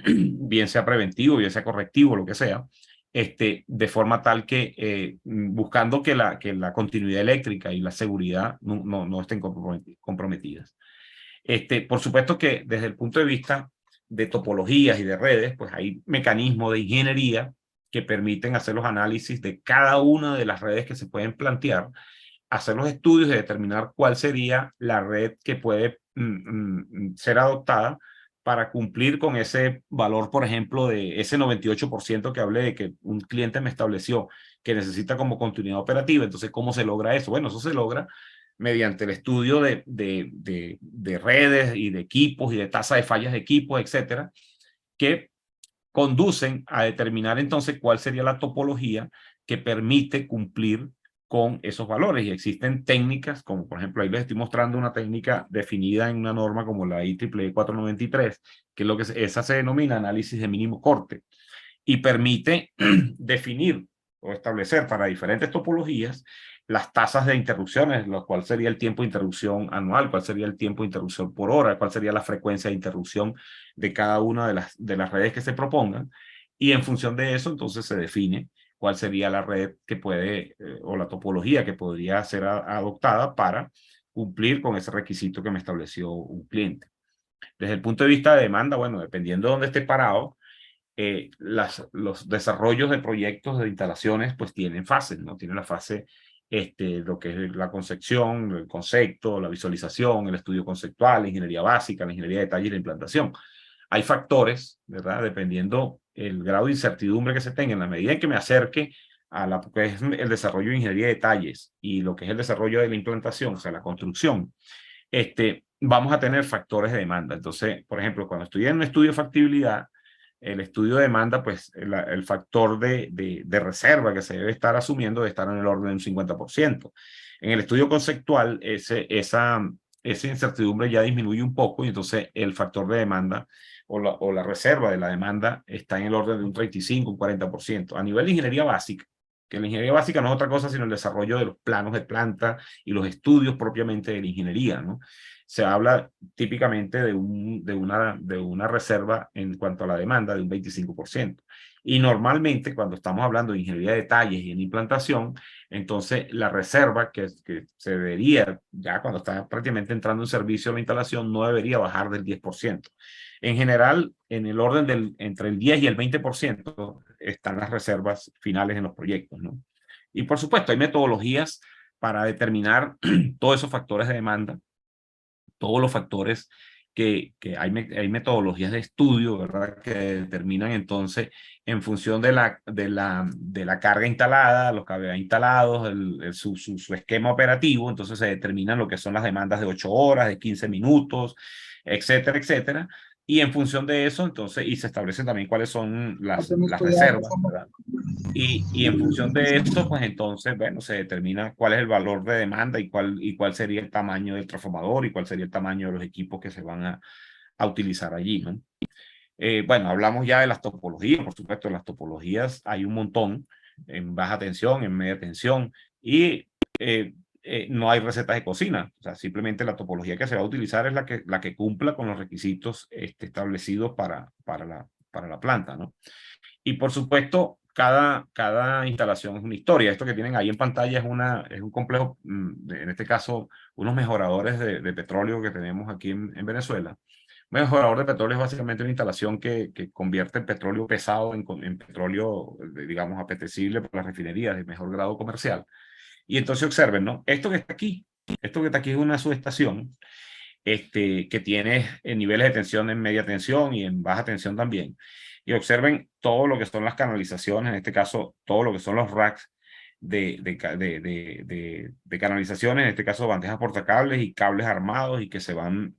bien sea preventivo, bien sea correctivo, lo que sea, de forma tal que buscando que la continuidad eléctrica y la seguridad no estén comprometidas. Por supuesto que desde el punto de vista de topologías y de redes, pues hay mecanismos de ingeniería que permiten hacer los análisis de cada una de las redes que se pueden plantear, hacer los estudios y determinar cuál sería la red que puede ser adoptada para cumplir con ese valor, por ejemplo, de ese 98% que hablé de que un cliente me estableció que necesita como continuidad operativa. Entonces, ¿cómo se logra eso? Bueno, eso se logra mediante el estudio de redes y de equipos y de tasa de fallas de equipos, etcétera, que conducen a determinar entonces cuál sería la topología que permite cumplir con esos valores. Y existen técnicas, como por ejemplo, ahí les estoy mostrando una técnica definida en una norma como la IEEE 493, que es lo que esa se denomina análisis de mínimo corte, y permite definir o establecer para diferentes topologías las tasas de interrupciones, lo cual sería el tiempo de interrupción anual, cuál sería el tiempo de interrupción por hora, cuál sería la frecuencia de interrupción de cada una de las redes que se propongan. Y en función de eso, entonces se define cuál sería la red que puede o la topología que podría ser adoptada para cumplir con ese requisito que me estableció un cliente. Desde el punto de vista de demanda, bueno, dependiendo de dónde esté parado, los desarrollos de proyectos de instalaciones pues tienen fases, ¿no? Tienen la fase, lo que es la concepción, el concepto, la visualización, el estudio conceptual, la ingeniería básica, la ingeniería de detalle y la implantación. Hay factores, ¿verdad? Dependiendo el grado de incertidumbre que se tenga, en la medida en que me acerque a lo que es el desarrollo de ingeniería de detalles y lo que es el desarrollo de la implantación, o sea, la construcción, vamos a tener factores de demanda. Entonces, por ejemplo, cuando estoy en un estudio de factibilidad, el estudio de demanda, pues el factor de reserva que se debe estar asumiendo debe estar en el orden de un 50%. En el estudio conceptual, esa incertidumbre ya disminuye un poco y entonces el factor de demanda o la reserva de la demanda está en el orden de un 35, un 40%. A nivel de ingeniería básica, que la ingeniería básica no es otra cosa sino el desarrollo de los planos de planta y los estudios propiamente de la ingeniería, ¿no? Se habla típicamente de una reserva en cuanto a la demanda de un 25%. Y normalmente cuando estamos hablando de ingeniería de detalles y en implantación, entonces la reserva que se debería, ya cuando está prácticamente entrando en servicio la instalación, no debería bajar del 10%. En general, en el orden entre el 10 y el 20% están las reservas finales en los proyectos, ¿no? Y por supuesto, hay metodologías para determinar todos esos factores de demanda, todos los factores que hay metodologías de estudio, ¿verdad? Que determinan entonces en función de la carga instalada, los KVA instalados, su esquema operativo, entonces se determinan lo que son las demandas de 8 horas, de 15 minutos, etcétera, etcétera. Y en función de eso, entonces, y se establecen también cuáles son las reservas, ¿verdad? Y en función de esto, pues entonces, bueno, se determina cuál es el valor de demanda y cuál sería el tamaño del transformador y cuál sería el tamaño de los equipos que se van a utilizar allí, ¿no? Bueno, hablamos ya de las topologías, por supuesto, las topologías hay un montón en baja tensión, en media tensión y no hay recetas de cocina, o sea, simplemente la topología que se va a utilizar es la que cumpla con los requisitos establecidos para la planta, ¿no? Y por supuesto, cada instalación es una historia. Esto que tienen ahí en pantalla es un complejo, en este caso, unos mejoradores de petróleo que tenemos aquí en Venezuela. Un mejorador de petróleo es básicamente una instalación que convierte el petróleo pesado en petróleo, digamos, apetecible para las refinerías de mejor grado comercial. Y entonces observen, ¿no? Esto que está aquí es una subestación que tiene niveles de tensión en media tensión y en baja tensión también. Y observen todo lo que son las canalizaciones, en este caso, todo lo que son los racks de canalizaciones, en este caso bandejas portacables y cables armados y que se van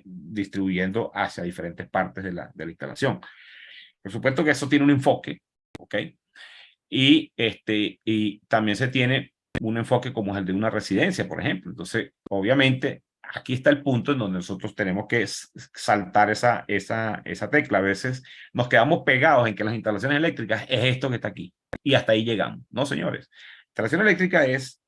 distribuyendo hacia diferentes partes de la instalación. Por supuesto que eso tiene un enfoque, ¿ok? Y también se tiene un enfoque como es el de una residencia, por ejemplo. Entonces, obviamente, aquí está el punto en donde nosotros tenemos que saltar esa tecla. A veces nos quedamos pegados en que las instalaciones eléctricas es esto que está aquí. Y hasta ahí llegamos. No, señores. Instalación eléctrica es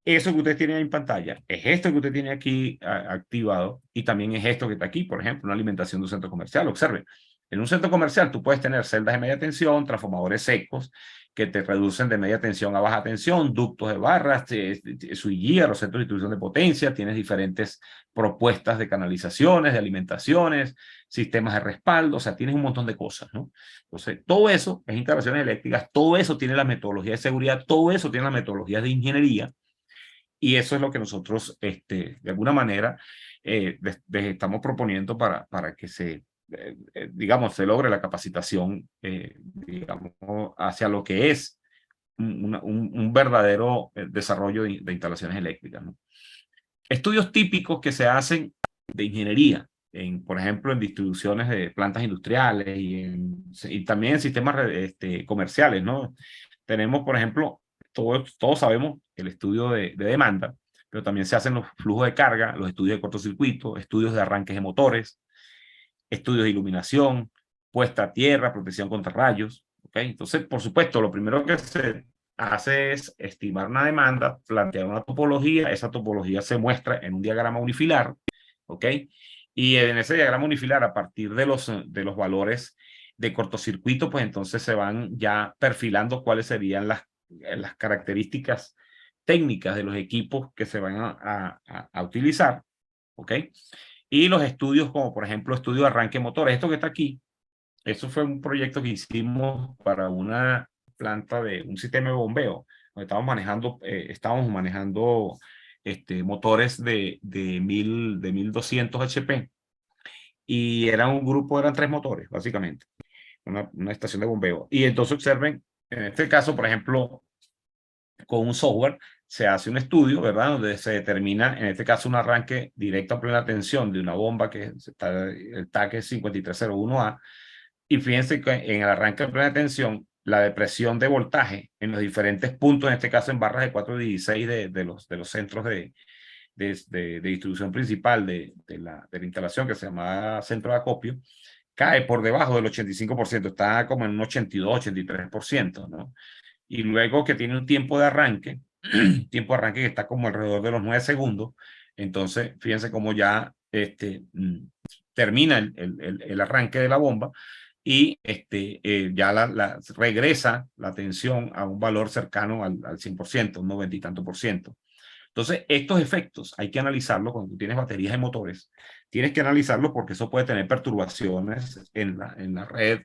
eso que usted tiene en pantalla es esto que usted tiene aquí activado y también es esto que está aquí, por ejemplo, una alimentación de un centro comercial. Observe, en un centro comercial tú puedes tener celdas de media tensión, transformadores secos que te reducen de media tensión a baja tensión, ductos de barras, switchgear o centros de distribución de potencia, tienes diferentes propuestas de canalizaciones, de alimentaciones, sistemas de respaldo, o sea, tienes un montón de cosas, ¿no? Entonces, todo eso es instalaciones eléctricas, todo eso tiene la metodología de seguridad, todo eso tiene la metodología de ingeniería. Y eso es lo que nosotros, de alguna manera, estamos proponiendo para que digamos, se logre la capacitación, digamos, hacia lo que es un verdadero desarrollo de instalaciones eléctricas, ¿no? Estudios típicos que se hacen de ingeniería, por ejemplo, en distribuciones de plantas industriales y también en sistemas comerciales, ¿no? Tenemos, por ejemplo, todos sabemos el estudio de demanda, pero también se hacen los flujos de carga, los estudios de cortocircuito, estudios de arranques de motores, estudios de iluminación, puesta a tierra, protección contra rayos. ¿Okay? Entonces, por supuesto, lo primero que se hace es estimar una demanda, plantear una topología, esa topología se muestra en un diagrama unifilar, ¿ok? Y en ese diagrama unifilar, a partir de los valores de cortocircuito, pues entonces se van ya perfilando cuáles serían las características técnicas de los equipos que se van a utilizar, ¿ok? Y los estudios como, por ejemplo, estudio de arranque de motores. Esto que está aquí, eso fue un proyecto que hicimos para una planta de un sistema de bombeo. Donde estábamos manejando motores de 1200 HP. Y era un grupo, eran 3 motores, básicamente. Una estación de bombeo. Y entonces observen, en este caso, por ejemplo, con un software se hace un estudio, ¿verdad? Donde se determina, en este caso, un arranque directo a plena tensión de una bomba que está el TAC 5301A. Y fíjense que en el arranque de plena tensión, la depresión de voltaje en los diferentes puntos, en este caso en barras de 416 de los centros de distribución principal de la instalación, que se llama centro de acopio, cae por debajo del 85%, está como en un 82, 83%, ¿no? Y luego que tiene un tiempo de arranque, tiempo de arranque que está como alrededor de los 9 segundos, entonces fíjense cómo ya termina el arranque de la bomba y ya regresa la tensión a un valor cercano al 100%, un 90 y tanto por ciento. Entonces, estos efectos hay que analizarlos cuando tú tienes baterías de motores. Tienes que analizarlos porque eso puede tener perturbaciones en la red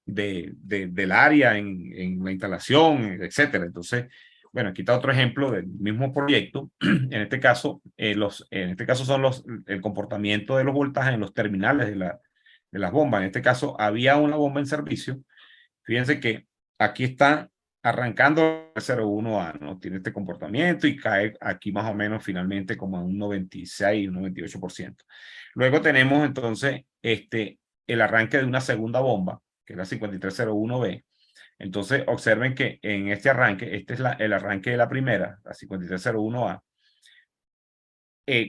del área, en la instalación, etcétera. Entonces, bueno, aquí está otro ejemplo del mismo proyecto. En este caso, son el comportamiento de los voltajes en los terminales de las bombas. En este caso, había una bomba en servicio. Fíjense que aquí está arrancando el 01A, ¿no? Tiene este comportamiento y cae aquí más o menos finalmente como a un 96, un 98%. Luego tenemos entonces el arranque de una segunda bomba, que es la 5301B. Entonces observen que en este arranque, este es el arranque de la primera, la 5301A.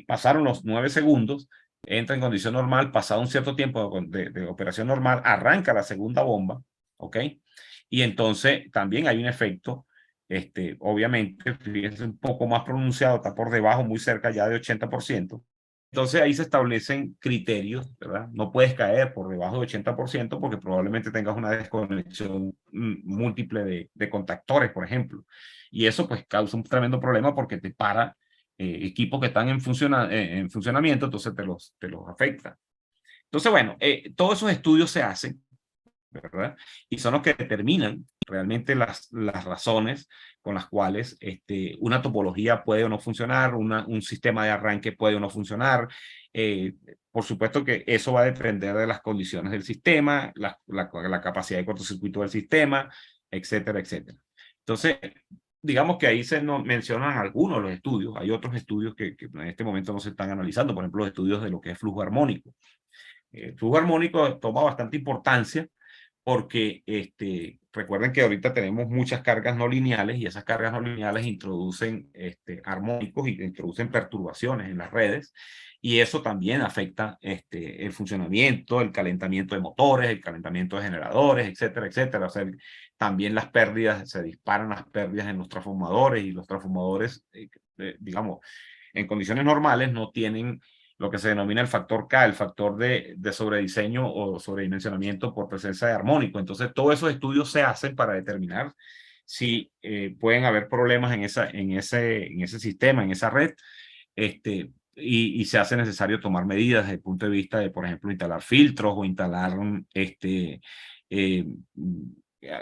Pasaron los 9 segundos, entra en condición normal, pasado un cierto tiempo de operación normal, arranca la segunda bomba, ¿ok? Y entonces también hay un efecto, obviamente, fíjense, un poco más pronunciado, está por debajo, muy cerca ya de 80%. Entonces ahí se establecen criterios, ¿verdad? No puedes caer por debajo de 80% porque probablemente tengas una desconexión múltiple de contactores, por ejemplo. Y eso pues causa un tremendo problema porque te para equipos que están en funcionamiento, entonces te los afecta. Entonces, bueno, todos esos estudios se hacen, ¿verdad? Y son los que determinan realmente las razones con las cuales una topología puede o no funcionar, un sistema de arranque puede o no funcionar. Por supuesto que eso va a depender de las condiciones del sistema, la capacidad de cortocircuito del sistema, etcétera, etcétera. Entonces, digamos que ahí se nos mencionan algunos de los estudios. Hay otros estudios que en este momento no se están analizando, por ejemplo, los estudios de lo que es flujo armónico. El flujo armónico toma bastante importancia porque recuerden que ahorita tenemos muchas cargas no lineales y esas cargas no lineales introducen armónicos y introducen perturbaciones en las redes y eso también afecta el funcionamiento, el calentamiento de motores, el calentamiento de generadores, etcétera, etcétera. O sea, también las pérdidas, se disparan las pérdidas en los transformadores y los transformadores digamos, en condiciones normales no tienen lo que se denomina el factor K, el factor de sobrediseño o sobredimensionamiento por presencia de armónico. Entonces, todos esos estudios se hacen para determinar si pueden haber problemas en ese sistema, en esa red, y se hace necesario tomar medidas desde el punto de vista de, por ejemplo, instalar filtros o instalar, eh,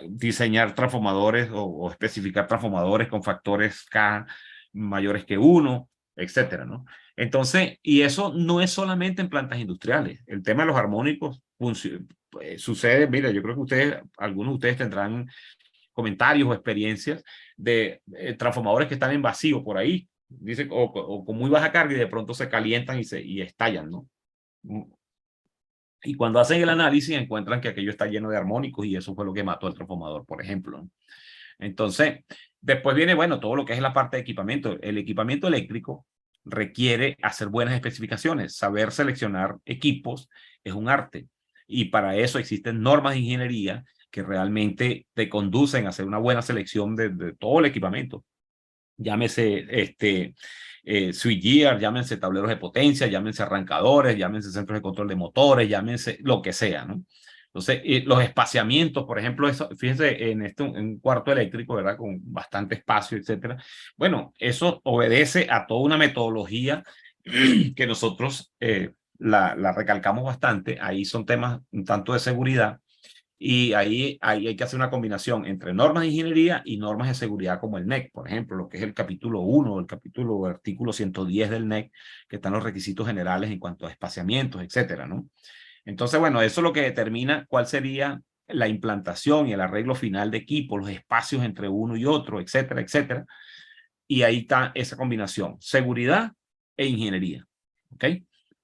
diseñar transformadores o especificar transformadores con factores K mayores que 1, etcétera, ¿no? Entonces, y eso no es solamente en plantas industriales. El tema de los armónicos sucede, mira, yo creo que algunos de ustedes tendrán comentarios o experiencias de transformadores que están en vacío por ahí, dice, o con muy baja carga y de pronto se calientan y estallan, ¿no? Y cuando hacen el análisis encuentran que aquello está lleno de armónicos y eso fue lo que mató al transformador, por ejemplo, ¿no? Entonces, después viene, bueno, todo lo que es la parte de equipamiento. El equipamiento eléctrico requiere hacer buenas especificaciones. Saber seleccionar equipos es un arte. Y para eso existen normas de ingeniería que realmente te conducen a hacer una buena selección de todo el equipamiento. Llámese switchgear, llámense tableros de potencia, llámense arrancadores, llámense centros de control de motores, llámense lo que sea, ¿no? Entonces, los espaciamientos, por ejemplo, eso, fíjense en en un cuarto eléctrico, ¿verdad? Con bastante espacio, etcétera. Bueno, eso obedece a toda una metodología que nosotros la recalcamos bastante. Ahí son temas un tanto de seguridad. Y ahí hay que hacer una combinación entre normas de ingeniería y normas de seguridad como el NEC, por ejemplo, lo que es el capítulo 1, el capítulo o artículo 110 del NEC, que están los requisitos generales en cuanto a espaciamientos, etcétera, ¿no? Entonces, bueno, eso es lo que determina cuál sería la implantación y el arreglo final de equipos, los espacios entre uno y otro, etcétera, etcétera. Y ahí está esa combinación, seguridad e ingeniería, ¿ok?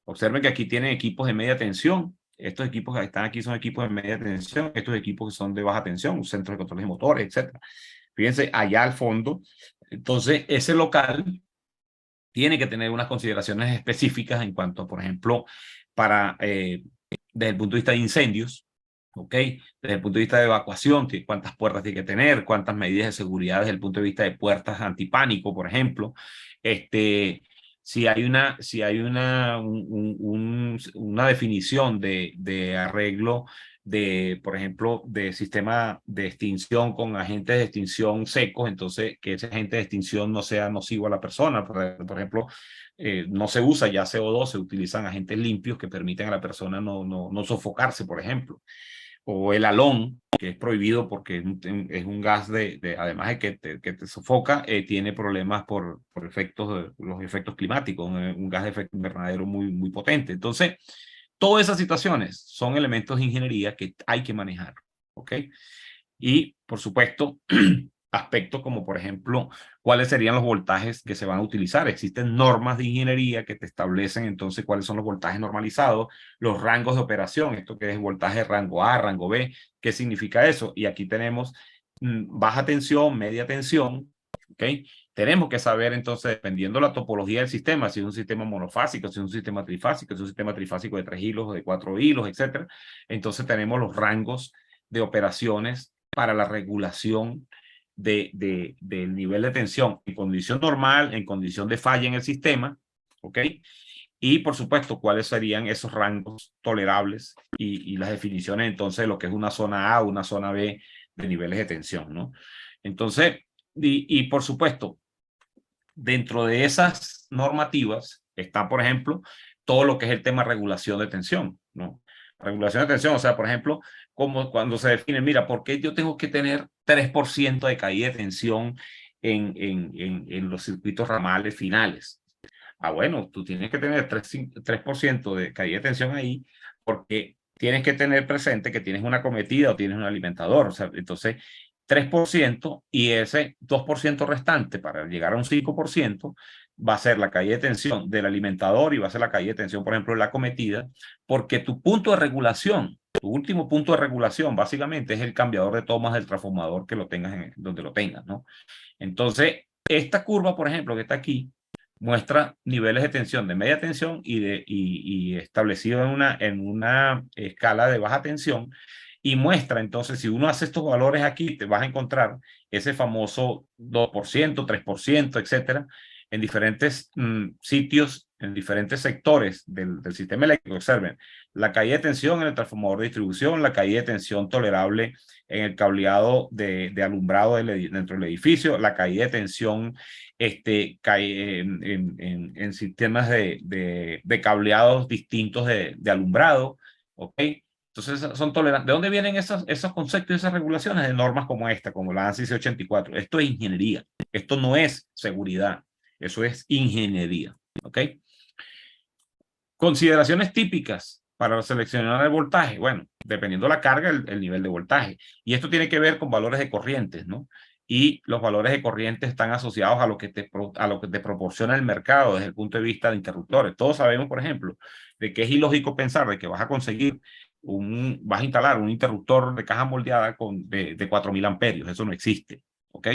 Observen que aquí tienen equipos de media tensión. Estos equipos que están aquí son equipos de media tensión. Estos equipos que son de baja tensión, centros de control de motores, etcétera. Fíjense allá al fondo. Entonces, ese local tiene que tener unas consideraciones específicas en cuanto, por ejemplo, para, desde el punto de vista de incendios, ¿ok? Desde el punto de vista de evacuación, cuántas puertas tiene que tener, cuántas medidas de seguridad desde el punto de vista de puertas antipánico, por ejemplo. Si hay una definición de arreglo por ejemplo, de sistema de extinción con agentes de extinción secos, entonces que ese agente de extinción no sea nocivo a la persona. Por ejemplo, no se usa ya CO2, se utilizan agentes limpios que permiten a la persona no sofocarse, por ejemplo. O el halón, que es prohibido porque es un gas además de que te sofoca, tiene problemas por los efectos climáticos, un gas de efecto invernadero muy potente. Entonces, todas esas situaciones son elementos de ingeniería que hay que manejar, ¿ok? Y, por supuesto, aspectos como, por ejemplo, cuáles serían los voltajes que se van a utilizar. Existen normas de ingeniería que te establecen entonces cuáles son los voltajes normalizados, los rangos de operación, esto que es voltaje rango A, rango B, ¿qué significa eso? Y aquí tenemos baja tensión, media tensión, ¿ok? Tenemos que saber entonces, dependiendo de la topología del sistema, si es un sistema monofásico, si es un sistema trifásico, si es un sistema trifásico de 3 hilos o de 4 hilos, etcétera. Entonces tenemos los rangos de operaciones para la regulación del nivel de tensión en condición normal, en condición de falla en el sistema, ¿ok? Y, por supuesto, cuáles serían esos rangos tolerables y las definiciones entonces de lo que es una zona A o una zona B de niveles de tensión, ¿no? Entonces, por supuesto, dentro de esas normativas está, por ejemplo, todo lo que es el tema regulación de tensión, ¿no? Regulación de tensión, o sea, por ejemplo, como cuando se define, mira, ¿por qué yo tengo que tener 3% de caída de tensión en los circuitos ramales finales? Ah, bueno, tú tienes que tener 3% de caída de tensión ahí porque tienes que tener presente que tienes una cometida o tienes un alimentador. O sea, entonces, 3% y ese 2% restante para llegar a un 5% va a ser la caída de tensión del alimentador y va a ser la caída de tensión, por ejemplo, de la cometida, porque tu punto de regulación, tu último punto de regulación, básicamente es el cambiador de tomas del transformador que lo tengas donde lo tengas, ¿no? Entonces, esta curva, por ejemplo, que está aquí, muestra niveles de tensión de media tensión y establecido en una escala de baja tensión, y muestra entonces, si uno hace estos valores aquí, te vas a encontrar ese famoso 2%, 3%, etcétera, en diferentes sitios, en diferentes sectores del sistema eléctrico. Observen, la caída de tensión en el transformador de distribución, la caída de tensión tolerable en el cableado de alumbrado dentro del edificio, la caída de tensión en sistemas de cableados distintos de alumbrado, ¿ok? Entonces, son tolerantes. ¿De dónde vienen esos conceptos y esas regulaciones? De normas como esta, como la ANSI 84. Esto es ingeniería. Esto no es seguridad. Eso es ingeniería. ¿Ok? Consideraciones típicas para seleccionar el voltaje. Bueno, dependiendo de la carga, el nivel de voltaje. Y esto tiene que ver con valores de corrientes, ¿no? Y los valores de corriente están asociados a lo que te proporciona el mercado desde el punto de vista de interruptores. Todos sabemos, por ejemplo, de que es ilógico pensar de que vas a conseguir vas a instalar un interruptor de caja moldeada de 4.000 amperios. Eso no existe. ¿Ok?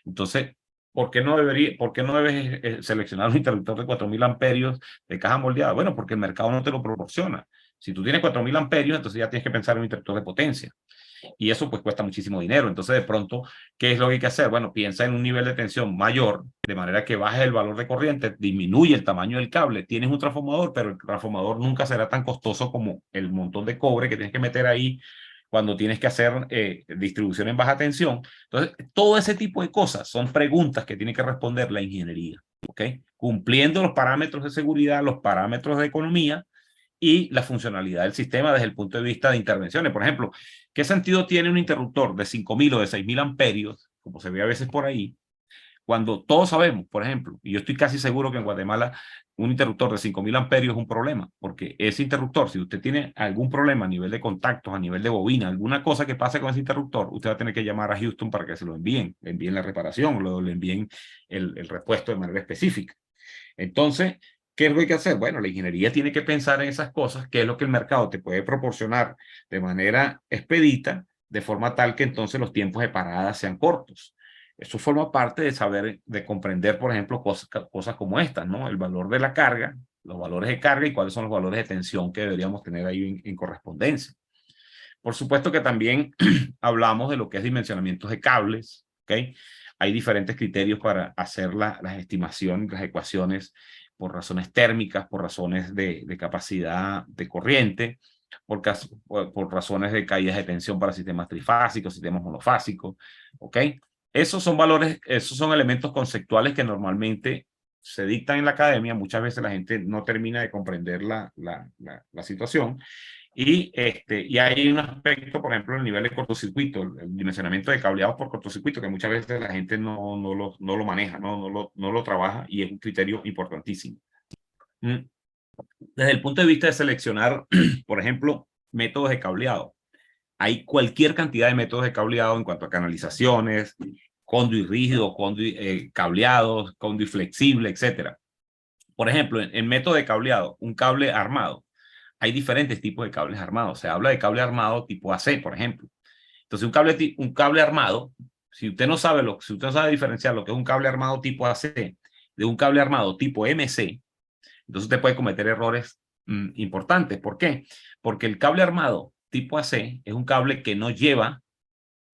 Entonces, por qué no debes seleccionar un interruptor de 4.000 amperios de caja moldeada? Bueno, porque el mercado no te lo proporciona. Si tú tienes 4.000 amperios, entonces ya tienes que pensar en un interruptor de potencia. Y eso pues cuesta muchísimo dinero. Entonces, de pronto, ¿qué es lo que hay que hacer? Bueno, piensa en un nivel de tensión mayor, de manera que baje el valor de corriente, disminuye el tamaño del cable. Tienes un transformador, pero el transformador nunca será tan costoso como el montón de cobre que tienes que meter ahí cuando tienes que hacer distribución en baja tensión. Entonces, todo ese tipo de cosas son preguntas que tiene que responder la ingeniería, ¿ok? Cumpliendo los parámetros de seguridad, los parámetros de economía y la funcionalidad del sistema desde el punto de vista de intervenciones. Por ejemplo, ¿qué sentido tiene un interruptor de 5.000 o de 6.000 amperios, como se ve a veces por ahí, cuando todos sabemos, por ejemplo, y yo estoy casi seguro que en Guatemala un interruptor de 5.000 amperios es un problema, porque ese interruptor, si usted tiene algún problema a nivel de contactos, a nivel de bobina, alguna cosa que pase con ese interruptor, usted va a tener que llamar a Houston para que se lo envíen, le envíen la reparación, o le envíen el repuesto de manera específica. Entonces, ¿qué es lo que hay que hacer? Bueno, la ingeniería tiene que pensar en esas cosas, qué es lo que el mercado te puede proporcionar de manera expedita, de forma tal que entonces los tiempos de parada sean cortos. Eso forma parte de saber, de comprender, por ejemplo, cosas como estas, ¿no? El valor de la carga, los valores de carga y cuáles son los valores de tensión que deberíamos tener ahí en correspondencia. Por supuesto que también hablamos de lo que es dimensionamientos de cables, ¿ok? Hay diferentes criterios para hacer las estimaciones, las ecuaciones por razones térmicas, por razones de capacidad de corriente, por razones de caídas de tensión para sistemas trifásicos, sistemas monofásicos, ¿ok? Esos son valores, esos son elementos conceptuales que normalmente se dictan en la academia. Muchas veces la gente no termina de comprender la situación. Y hay un aspecto, por ejemplo, el nivel de cortocircuito, el dimensionamiento de cableados por cortocircuito, que muchas veces la gente no lo maneja, no lo trabaja, y es un criterio importantísimo. Desde el punto de vista de seleccionar, por ejemplo, métodos de cableado, hay cualquier cantidad de métodos de cableado en cuanto a canalizaciones, conduit rígido, conduit cableados, conduit flexible, etc. Por ejemplo, en método de cableado, un cable armado, hay diferentes tipos de cables armados. Se habla de cable armado tipo AC, por ejemplo. Entonces, un cable armado, si usted no sabe diferenciar lo que es un cable armado tipo AC de un cable armado tipo MC, entonces usted puede cometer errores importantes. ¿Por qué? Porque el cable armado tipo AC es un cable que no lleva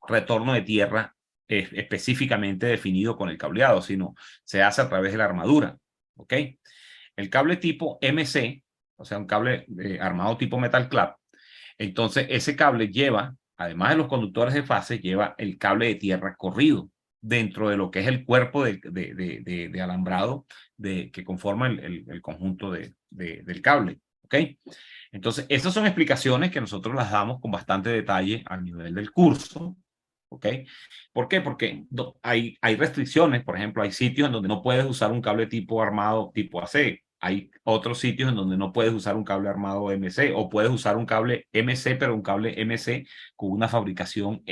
retorno de tierra específicamente definido con el cableado, sino se hace a través de la armadura. ¿Ok? El cable tipo MC, o sea, un cable armado tipo metal clap, entonces ese cable lleva, además de los conductores de fase, lleva el cable de tierra corrido dentro de lo que es el cuerpo de alambrado que conforma el conjunto del cable. ¿Ok? Entonces, esas son explicaciones que nosotros las damos con bastante detalle al nivel del curso. ¿Ok? ¿Por qué? Porque hay restricciones. Por ejemplo, hay sitios en donde no puedes usar un cable tipo armado tipo AC. Hay otros sitios en donde no puedes usar un cable armado MC, o puedes usar un cable MC, pero un cable MC con una fabricación,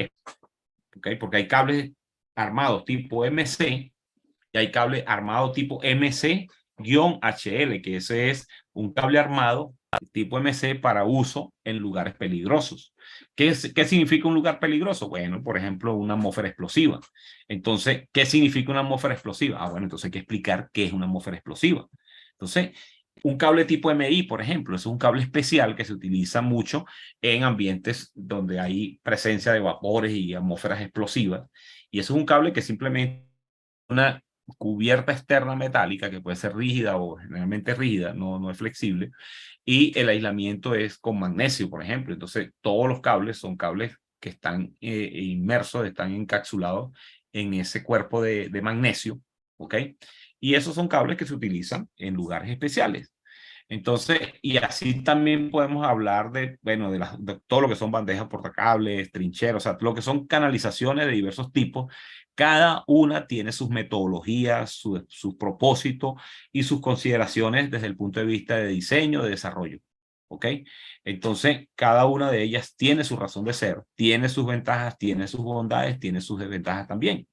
¿ok? Porque hay cables armados tipo MC y hay cable armado tipo MC-HL, que ese es un cable armado tipo MC para uso en lugares peligrosos. ¿Qué significa un lugar peligroso? Bueno, por ejemplo, una atmósfera explosiva. Entonces, ¿qué significa una atmósfera explosiva? Bueno, entonces hay que explicar qué es una atmósfera explosiva. Entonces, un cable tipo MI, por ejemplo, es un cable especial que se utiliza mucho en ambientes donde hay presencia de vapores y atmósferas explosivas. Y eso es un cable que simplemente una cubierta externa metálica, que puede ser rígida o generalmente rígida, no es flexible, y el aislamiento es con magnesio, por ejemplo. Entonces, todos los cables son cables que están inmersos, están encapsulados en ese cuerpo de magnesio, ¿ok? Y esos son cables que se utilizan en lugares especiales. Entonces, y así también podemos hablar de, bueno, de todo lo que son bandejas portacables, trincheras, o sea, lo que son canalizaciones de diversos tipos. Cada una tiene sus metodologías, sus propósitos y sus consideraciones desde el punto de vista de diseño, de desarrollo. ¿Ok? Entonces, cada una de ellas tiene su razón de ser, tiene sus ventajas, tiene sus bondades, tiene sus desventajas también.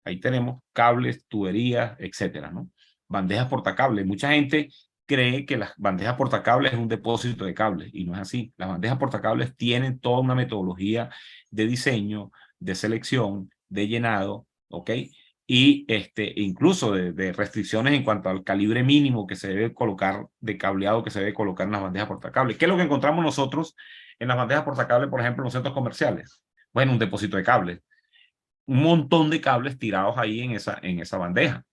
Ahí tenemos cables, tuberías, etcétera, ¿no? Bandejas portacables. Mucha gente cree que las bandejas portacables es un depósito de cables y no es así. Las bandejas portacables tienen toda una metodología de diseño, de selección, de llenado, ¿ok? Y incluso de restricciones en cuanto al calibre mínimo que se debe colocar, de cableado que se debe colocar en las bandejas portacables. ¿Qué es lo que encontramos nosotros en las bandejas portacables, por ejemplo, en los centros comerciales? Bueno, un depósito de cables, un montón de cables tirados ahí en esa bandeja.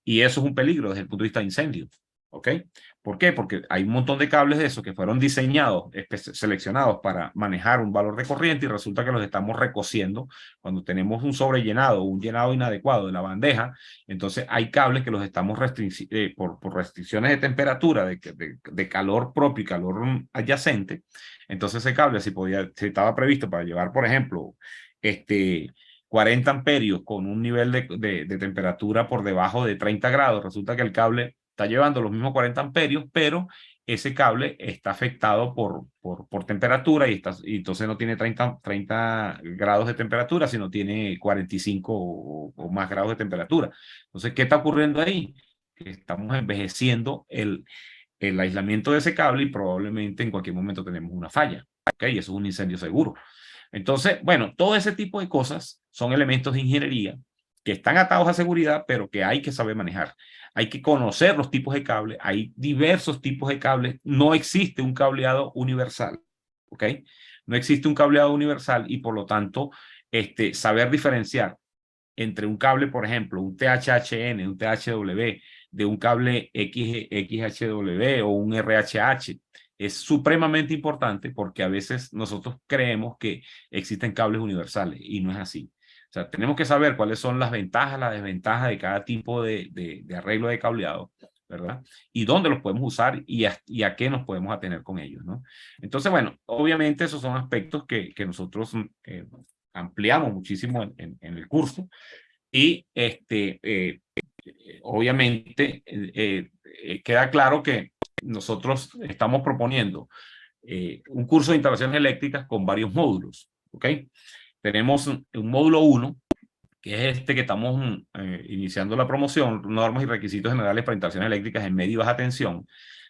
Y eso es un peligro desde el punto de vista de incendio. ¿Ok? ¿Por qué? Porque hay un montón de cables de esos que fueron diseñados, seleccionados para manejar un valor de corriente y resulta que los estamos recociendo cuando tenemos un sobrellenado o un llenado inadecuado de la bandeja. Entonces hay cables que los estamos por restricciones de temperatura, de calor propio y calor adyacente. Entonces ese cable, si estaba previsto para llevar, por ejemplo, 40 amperios con un nivel de temperatura por debajo de 30 grados, resulta que el cable está llevando los mismos 40 amperios, pero ese cable está afectado por temperatura y entonces no tiene 30 grados de temperatura, sino tiene 45 o más grados de temperatura. Entonces, ¿qué está ocurriendo ahí? Que estamos envejeciendo el aislamiento de ese cable y probablemente en cualquier momento tenemos una falla. ¿Ok? Y eso es un incendio seguro. Entonces, bueno, todo ese tipo de cosas son elementos de ingeniería que están atados a seguridad, pero que hay que saber manejar. Hay que conocer los tipos de cables. Hay diversos tipos de cables. No existe un cableado universal, ¿ok? No existe un cableado universal y por lo tanto, saber diferenciar entre un cable, por ejemplo, un THHN, un THW, de un cable XHW o un RHH, es supremamente importante porque a veces nosotros creemos que existen cables universales y no es así. O sea, tenemos que saber cuáles son las ventajas, las desventajas de cada tipo de arreglo de cableado, ¿verdad? Y dónde los podemos usar y a qué nos podemos atener con ellos, ¿no? Entonces, bueno, obviamente esos son aspectos que nosotros ampliamos muchísimo en el curso y obviamente queda claro que nosotros estamos proponiendo un curso de instalaciones eléctricas con varios módulos, ¿ok? Tenemos un módulo 1, que es que estamos iniciando la promoción, normas y requisitos generales para instalaciones eléctricas en media y baja tensión.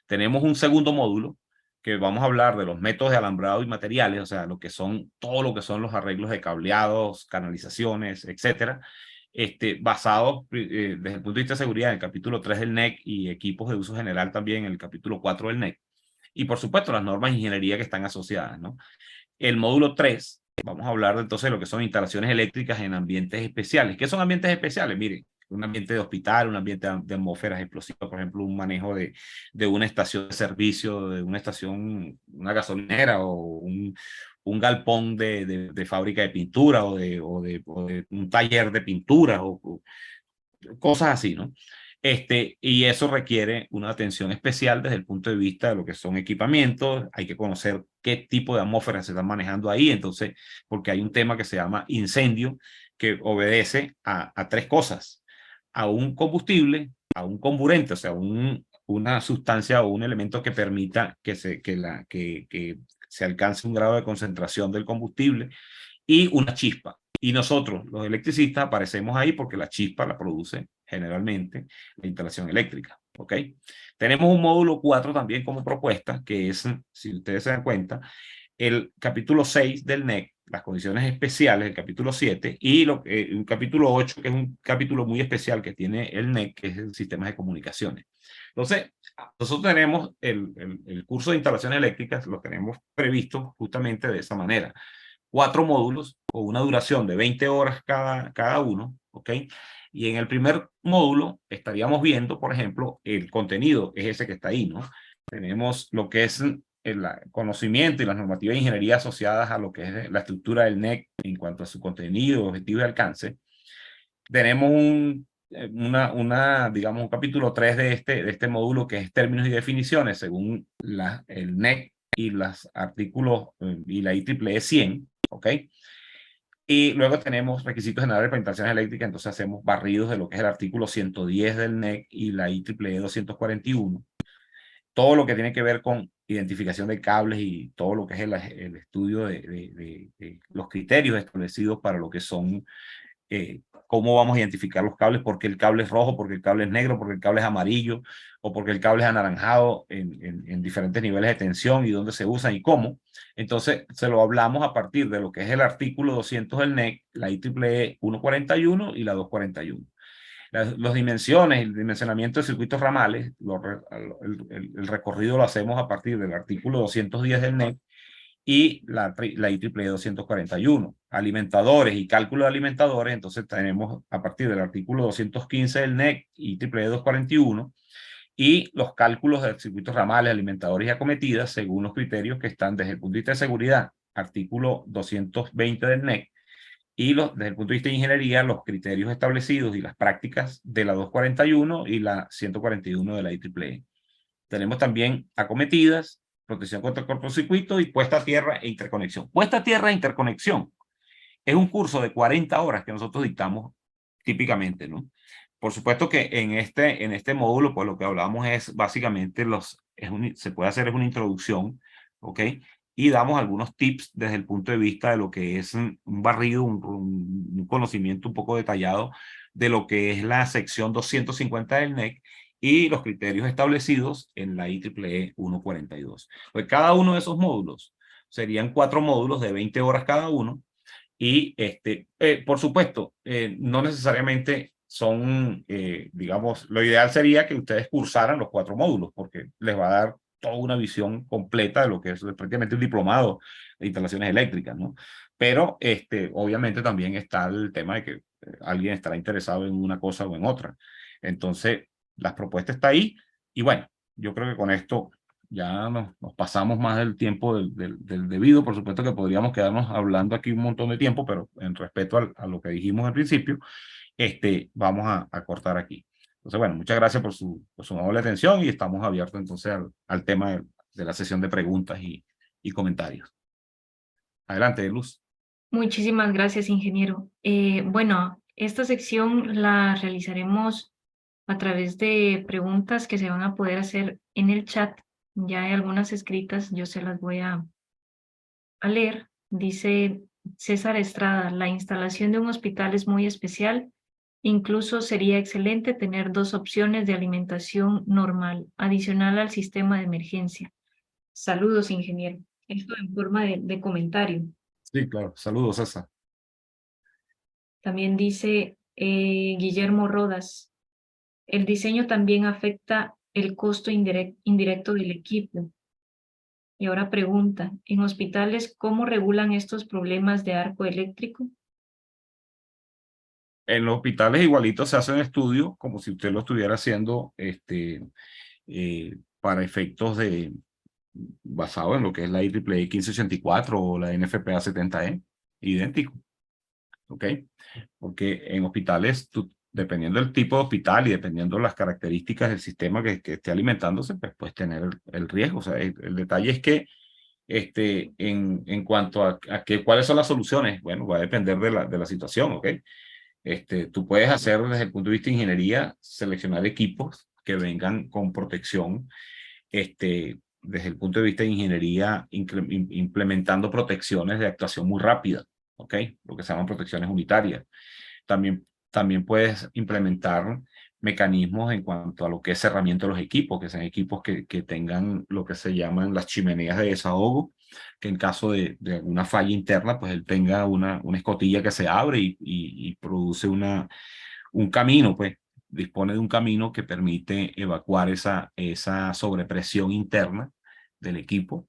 Tenemos un segundo módulo que vamos a hablar de los métodos de alambrado y materiales, o sea, todo lo que son los arreglos de cableados, canalizaciones, etcétera, basados desde el punto de vista de seguridad en el capítulo 3 del NEC y equipos de uso general también en el capítulo 4 del NEC. Y por supuesto las normas de ingeniería que están asociadas, ¿no? El módulo 3, vamos a hablar entonces de lo que son instalaciones eléctricas en ambientes especiales. ¿Qué son ambientes especiales? Miren, un ambiente de hospital, un ambiente de atmósferas explosivas, por ejemplo, un manejo de una estación de servicio, de una estación, una gasolinera o un galpón de fábrica de pintura o de un taller de pintura o cosas así, ¿no? Y eso requiere una atención especial desde el punto de vista de lo que son equipamientos. Hay que conocer qué tipo de atmósfera se están manejando ahí. Entonces, porque hay un tema que se llama incendio, que obedece a tres cosas: a un combustible, a un comburente, o sea, una sustancia o un elemento que permita que se alcance un grado de concentración del combustible, y una chispa. Y nosotros, los electricistas, aparecemos ahí porque la chispa la produce generalmente la instalación eléctrica. ¿Ok? Tenemos un módulo 4 también como propuesta, que es, si ustedes se dan cuenta, el capítulo 6 del NEC, las condiciones especiales, el capítulo 7, y un capítulo 8, que es un capítulo muy especial que tiene el NEC, que es el sistema de comunicaciones. Entonces, nosotros tenemos el curso de instalaciones eléctricas, lo tenemos previsto justamente de esa manera. 4 módulos con una duración de 20 horas cada uno, ¿ok? Y en el primer módulo estaríamos viendo, por ejemplo, el contenido, es ese que está ahí, ¿no? Tenemos lo que es el conocimiento y las normativas de ingeniería asociadas a lo que es la estructura del NEC en cuanto a su contenido, objetivo y alcance. Tenemos digamos, un capítulo 3 de este módulo que es términos y definiciones según el NEC y los artículos y la IEEE 100, ¿ok? Y luego tenemos requisitos generales para instalaciones eléctricas, entonces hacemos barridos de lo que es el artículo 110 del NEC y la IEEE 241. Todo lo que tiene que ver con identificación de cables y todo lo que es el estudio de los criterios establecidos para lo que son cómo vamos a identificar los cables, por qué el cable es rojo, por qué el cable es negro, por qué el cable es amarillo, o por qué el cable es anaranjado en diferentes niveles de tensión y dónde se usan y cómo. Entonces, se lo hablamos a partir de lo que es el artículo 200 del NEC, la IEEE 141 y la 241. Las dimensiones, el dimensionamiento de circuitos ramales, el recorrido lo hacemos a partir del artículo 210 del NEC y la IEEE 241. Alimentadores y cálculo de alimentadores, entonces tenemos a partir del artículo 215 del NEC y IEEE 241 y los cálculos de circuitos ramales, alimentadores y acometidas según los criterios que están desde el punto de vista de seguridad, artículo 220 del NEC, y desde el punto de vista de ingeniería, los criterios establecidos y las prácticas de la 241 y la 141 de la IEEE. Tenemos también acometidas, protección contra el cortocircuito y puesta a tierra e interconexión. Puesta a tierra e interconexión es un curso de 40 horas que nosotros dictamos típicamente, ¿no? Por supuesto que en este módulo, pues lo que hablamos es básicamente se puede hacer es una introducción, ¿ok? Y damos algunos tips desde el punto de vista de lo que es un barrido, un conocimiento un poco detallado de lo que es la sección 250 del NEC y los criterios establecidos en la IEEE 142. Pues cada uno de esos módulos serían 4 módulos de 20 horas cada uno y por supuesto, no necesariamente son, digamos, lo ideal sería que ustedes cursaran los 4 módulos porque les va a dar toda una visión completa de lo que es prácticamente un diplomado de instalaciones eléctricas, ¿no? Pero obviamente también está el tema de que alguien estará interesado en una cosa o en otra. Entonces, la propuesta está ahí y bueno, yo creo que con esto ya nos pasamos más del tiempo del debido. Por supuesto que podríamos quedarnos hablando aquí un montón de tiempo, pero en respeto a lo que dijimos al principio, vamos a cortar aquí. Entonces, bueno, muchas gracias por su amable atención y estamos abiertos entonces al tema de la sesión de preguntas y comentarios. Adelante, Luz. Muchísimas gracias, ingeniero. Bueno, esta sección la realizaremos a través de preguntas que se van a poder hacer en el chat. Ya hay algunas escritas, yo se las voy a leer. Dice César Estrada, la instalación de un hospital es muy especial. Incluso sería excelente tener 2 opciones de alimentación normal, adicional al sistema de emergencia. Saludos, ingeniero. Esto en forma de comentario. Sí, claro. Saludos, César. También dice Guillermo Rodas, el diseño también afecta el costo indirecto del equipo. Y ahora pregunta, ¿en hospitales cómo regulan estos problemas de arco eléctrico? En los hospitales igualitos se hacen estudios como si usted lo estuviera haciendo para efectos basado en lo que es la IEEE 1584 o la NFPA 70E, idéntico, ¿ok? Porque en hospitales, dependiendo del tipo de hospital y dependiendo de las características del sistema que esté alimentándose, pues puedes tener el riesgo. O sea, el detalle es que en cuanto a cuáles son las soluciones, bueno, va a depender de la situación, ¿ok? Tú puedes hacer desde el punto de vista de ingeniería, seleccionar equipos que vengan con protección, desde el punto de vista de ingeniería, implementando protecciones de actuación muy rápida, ¿ok? Lo que se llaman protecciones unitarias. También puedes implementar mecanismos en cuanto a lo que es cerramiento de los equipos, que sean equipos que tengan lo que se llaman las chimeneas de desahogo, que en caso de alguna falla interna, pues él tenga una escotilla que se abre y produce un camino, pues dispone de un camino que permite evacuar esa sobrepresión interna del equipo.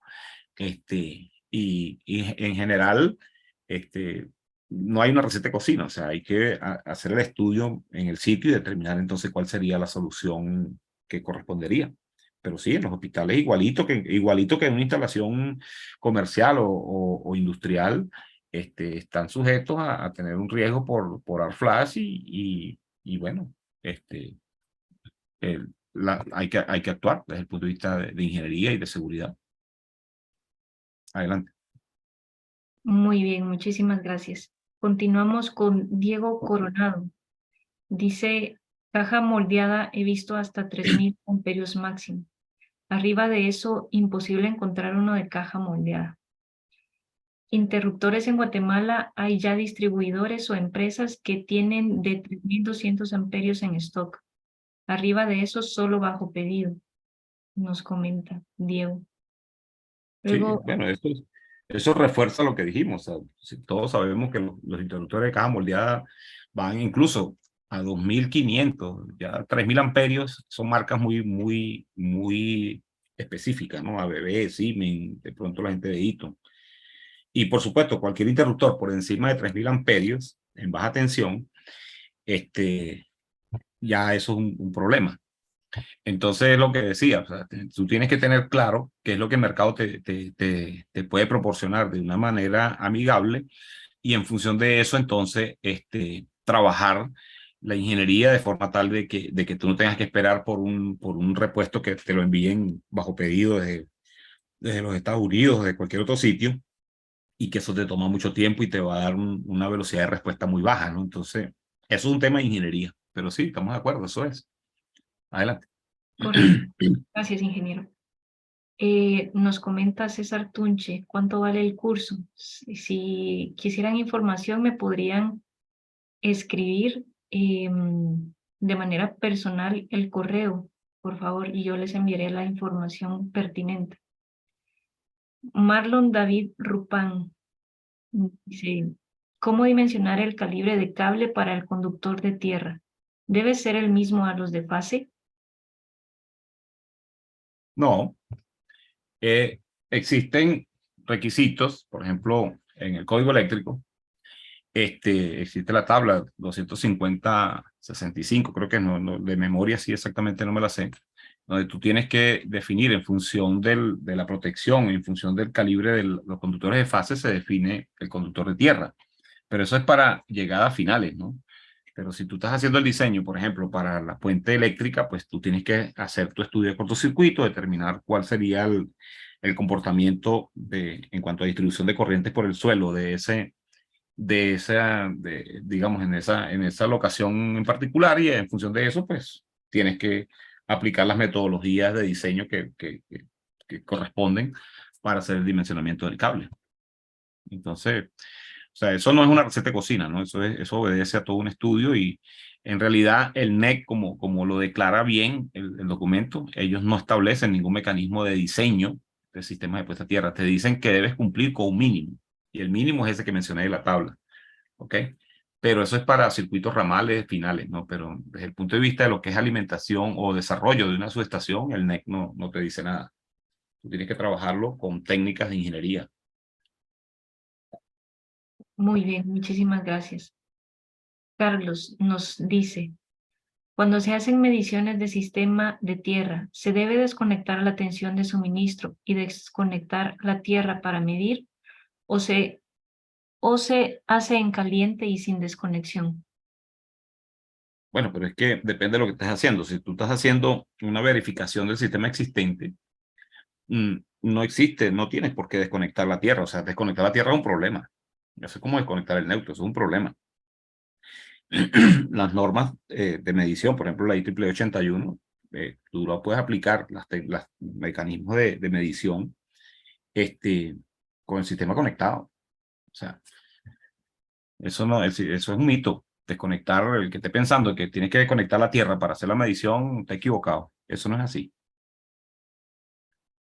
Y en general, no hay una receta de cocina, o sea, hay que hacer el estudio en el sitio y determinar entonces cuál sería la solución que correspondería. Pero sí, en los hospitales igualito que en una instalación comercial o industrial, están sujetos a tener un riesgo por arc flash y bueno, hay que actuar desde el punto de vista de ingeniería y de seguridad. Adelante. Muy bien, muchísimas gracias. Continuamos con Diego Coronado. Dice, caja moldeada he visto hasta 3000 amperios máximo. Arriba de eso, imposible encontrar uno de caja moldeada. Interruptores en Guatemala, hay ya distribuidores o empresas que tienen de 3200 amperios en stock. Arriba de eso, solo bajo pedido, nos comenta Diego. Sí, Luego, bueno, eso refuerza lo que dijimos. O sea, todos sabemos que los interruptores de caja moldeada van incluso a 2500, ya 3000 amperios, son marcas muy específicas, ¿no? ABB, Siemens, de pronto la gente de Eaton. Y por supuesto, cualquier interruptor por encima de 3000 amperios en baja tensión, ya eso es un problema. Entonces, es lo que decía, o sea, tú tienes que tener claro qué es lo que el mercado te puede proporcionar de una manera amigable y en función de eso, entonces, trabajar la ingeniería de forma tal de que tú no tengas que esperar por un repuesto que te lo envíen bajo pedido desde los Estados Unidos o de cualquier otro sitio y que eso te toma mucho tiempo y te va a dar una velocidad de respuesta muy baja, ¿no? Entonces, eso es un tema de ingeniería, pero sí, estamos de acuerdo, eso es. Adelante. correcto. Gracias, ingeniero. Nos comenta César Tunche, ¿cuánto vale el curso? Si quisieran información, me podrían escribir de manera personal el correo, por favor, y yo les enviaré la información pertinente. Marlon David Rupán dice, ¿cómo dimensionar el calibre de cable para el conductor de tierra? ¿Debe ser el mismo a los de fase? No, existen requisitos, por ejemplo, en el código eléctrico, existe la tabla 250-65, creo que de memoria sí exactamente no me la sé, donde tú tienes que definir en función de la protección, en función del calibre de los conductores de fase, se define el conductor de tierra. Pero eso es para llegadas finales, ¿no? Pero si tú estás haciendo el diseño, por ejemplo, para la puente eléctrica, pues tú tienes que hacer tu estudio de cortocircuito, determinar cuál sería el comportamiento en cuanto a distribución de corrientes por el suelo digamos, en esa locación en particular, y en función de eso, pues tienes que aplicar las metodologías de diseño que corresponden para hacer el dimensionamiento del cable. Entonces, o sea, eso no es una receta de cocina, ¿no? Eso obedece a todo un estudio y en realidad el NEC, como lo declara bien el documento, ellos no establecen ningún mecanismo de diseño de sistemas de puesta a tierra. Te dicen que debes cumplir con un mínimo y el mínimo es ese que mencioné en la tabla, ¿ok? Pero eso es para circuitos ramales finales, ¿no? Pero desde el punto de vista de lo que es alimentación o desarrollo de una subestación, el NEC no te dice nada. Tú tienes que trabajarlo con técnicas de ingeniería. Muy bien, muchísimas gracias. Carlos nos dice, cuando se hacen mediciones de sistema de tierra, ¿se debe desconectar la tensión de suministro y desconectar la tierra para medir o se hace en caliente y sin desconexión? Bueno, pero es que depende de lo que estés haciendo. Si tú estás haciendo una verificación del sistema existente, no existe, no tienes por qué desconectar la Tierra. O sea, desconectar la Tierra es un problema. Eso es como desconectar el neutro, eso es un problema. Las normas de medición, por ejemplo, la IEEE 81, tú lo puedes aplicar, los mecanismos de medición con el sistema conectado. O sea, eso es un mito. Desconectar, el que esté pensando que tienes que desconectar la Tierra para hacer la medición, está equivocado. Eso no es así.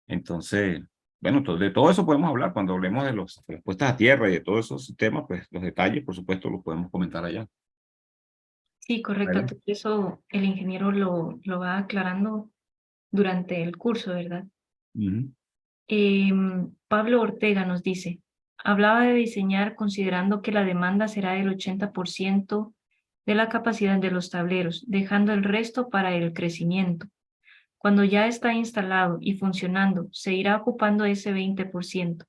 Entonces, bueno, de todo eso podemos hablar cuando hablemos de las puestas a tierra y de todos esos sistemas, pues los detalles, por supuesto, los podemos comentar allá. Sí, correcto. Adelante. Todo eso el ingeniero lo va aclarando durante el curso, ¿verdad? Ujú. Pablo Ortega nos dice, hablaba de diseñar considerando que la demanda será del 80% de la capacidad de los tableros, dejando el resto para el crecimiento. Cuando ya está instalado y funcionando, se irá ocupando ese 20%.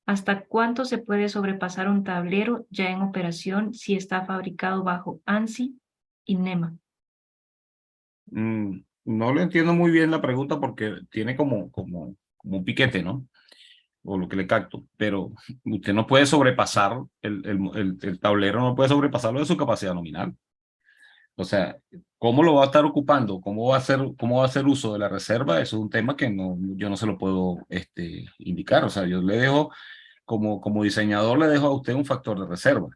¿Hasta cuánto se puede sobrepasar un tablero ya en operación si está fabricado bajo ANSI y NEMA? No le entiendo muy bien la pregunta porque tiene como un piquete, ¿no? O lo que le capto, pero usted no puede sobrepasar, el tablero no puede sobrepasarlo de su capacidad nominal. O sea, ¿cómo lo va a estar ocupando? Cómo va a hacer uso de la reserva? Eso es un tema que no, yo no se lo puedo indicar. O sea, yo le dejo, como diseñador, le dejo a usted un factor de reserva.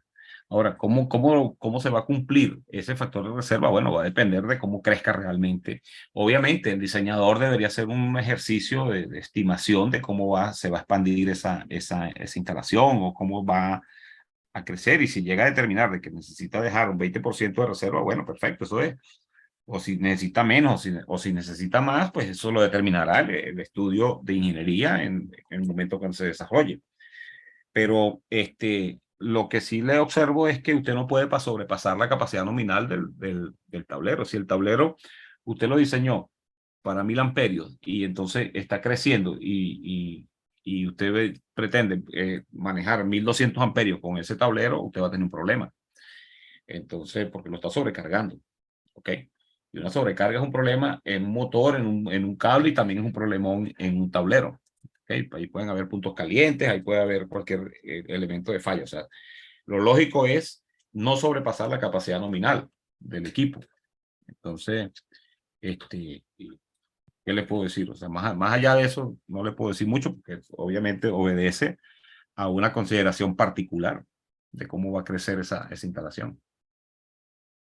Ahora, ¿cómo se va a cumplir ese factor de reserva? Bueno, va a depender de cómo crezca realmente. Obviamente, el diseñador debería hacer un ejercicio de estimación de se va a expandir esa instalación o cómo va a crecer, y si llega a determinar de que necesita dejar un 20% de reserva, bueno, perfecto, eso es. O si necesita menos o si necesita más, pues eso lo determinará el estudio de ingeniería en el momento que se desarrolle. Pero lo que sí le observo es que usted no puede sobrepasar la capacidad nominal del tablero. Si el tablero usted lo diseñó para 1000 amperios y entonces está creciendo y usted pretende manejar 1200 amperios con ese tablero, usted va a tener un problema. Entonces, porque lo está sobrecargando. ¿Ok? Y una sobrecarga es un problema en un motor, en un cable, y también es un problemón en un tablero. ¿Ok? Ahí pueden haber puntos calientes, ahí puede haber cualquier elemento de falla. O sea, lo lógico es no sobrepasar la capacidad nominal del equipo. Entonces, ¿qué le puedo decir? O sea, más allá de eso, no le puedo decir mucho porque obviamente obedece a una consideración particular de cómo va a crecer esa instalación.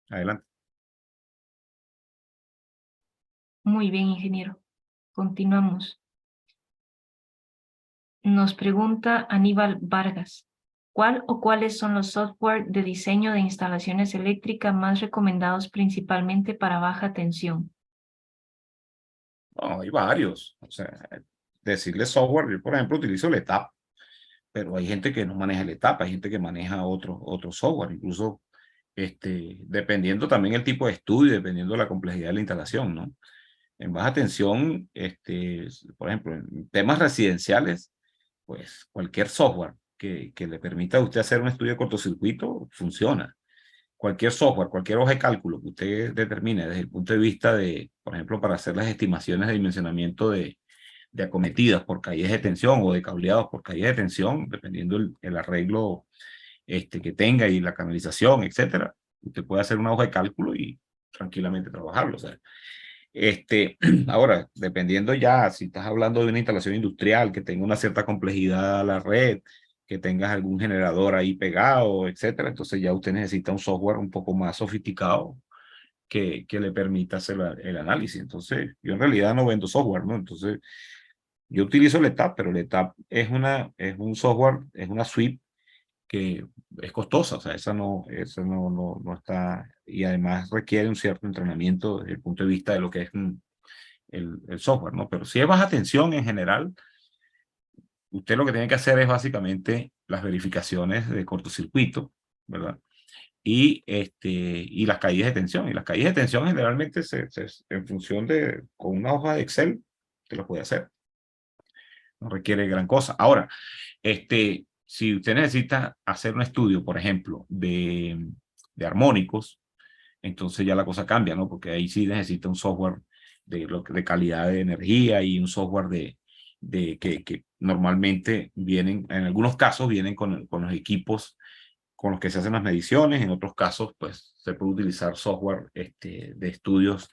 Adelante. Muy bien, ingeniero. Continuamos. Nos pregunta Aníbal Vargas, ¿cuál o cuáles son los software de diseño de instalaciones eléctricas más recomendados principalmente para baja tensión? No, hay varios. O sea, decirle software, yo por ejemplo utilizo el ETAP, pero hay gente que no maneja el ETAP, hay gente que maneja otro software, incluso dependiendo también el tipo de estudio, dependiendo de la complejidad de la instalación, ¿no? En baja tensión, por ejemplo, en temas residenciales, pues cualquier software que le permita a usted hacer un estudio de cortocircuito funciona. Cualquier software, cualquier hoja de cálculo que usted determine desde el punto de vista de, por ejemplo, para hacer las estimaciones de dimensionamiento de acometidas por caídas de tensión o de cableados por caídas de tensión, dependiendo el arreglo que tenga y la canalización, etcétera, usted puede hacer una hoja de cálculo y tranquilamente trabajarlo. O sea, ahora, dependiendo ya, si estás hablando de una instalación industrial que tenga una cierta complejidad a la red, que tengas algún generador ahí pegado, etcétera, entonces ya usted necesita un software un poco más sofisticado que le permita hacer el análisis. Entonces, yo en realidad no vendo software, ¿no? Entonces, yo utilizo el ETAP, pero el ETAP es un software, es una suite que es costosa, o sea, esa no está, y además requiere un cierto entrenamiento desde el punto de vista de lo que es el software, ¿no? Pero si es baja tensión en general, usted lo que tiene que hacer es básicamente las verificaciones de cortocircuito, ¿verdad? Y las caídas de tensión. Y las caídas de tensión generalmente en función con una hoja de Excel, te lo puede hacer. No requiere gran cosa. Ahora, si usted necesita hacer un estudio, por ejemplo, de armónicos, entonces ya la cosa cambia, ¿no? Porque ahí sí necesita un software de calidad de energía y un software que normalmente vienen, en algunos casos vienen con los equipos con los que se hacen las mediciones, en otros casos pues se puede utilizar software de estudios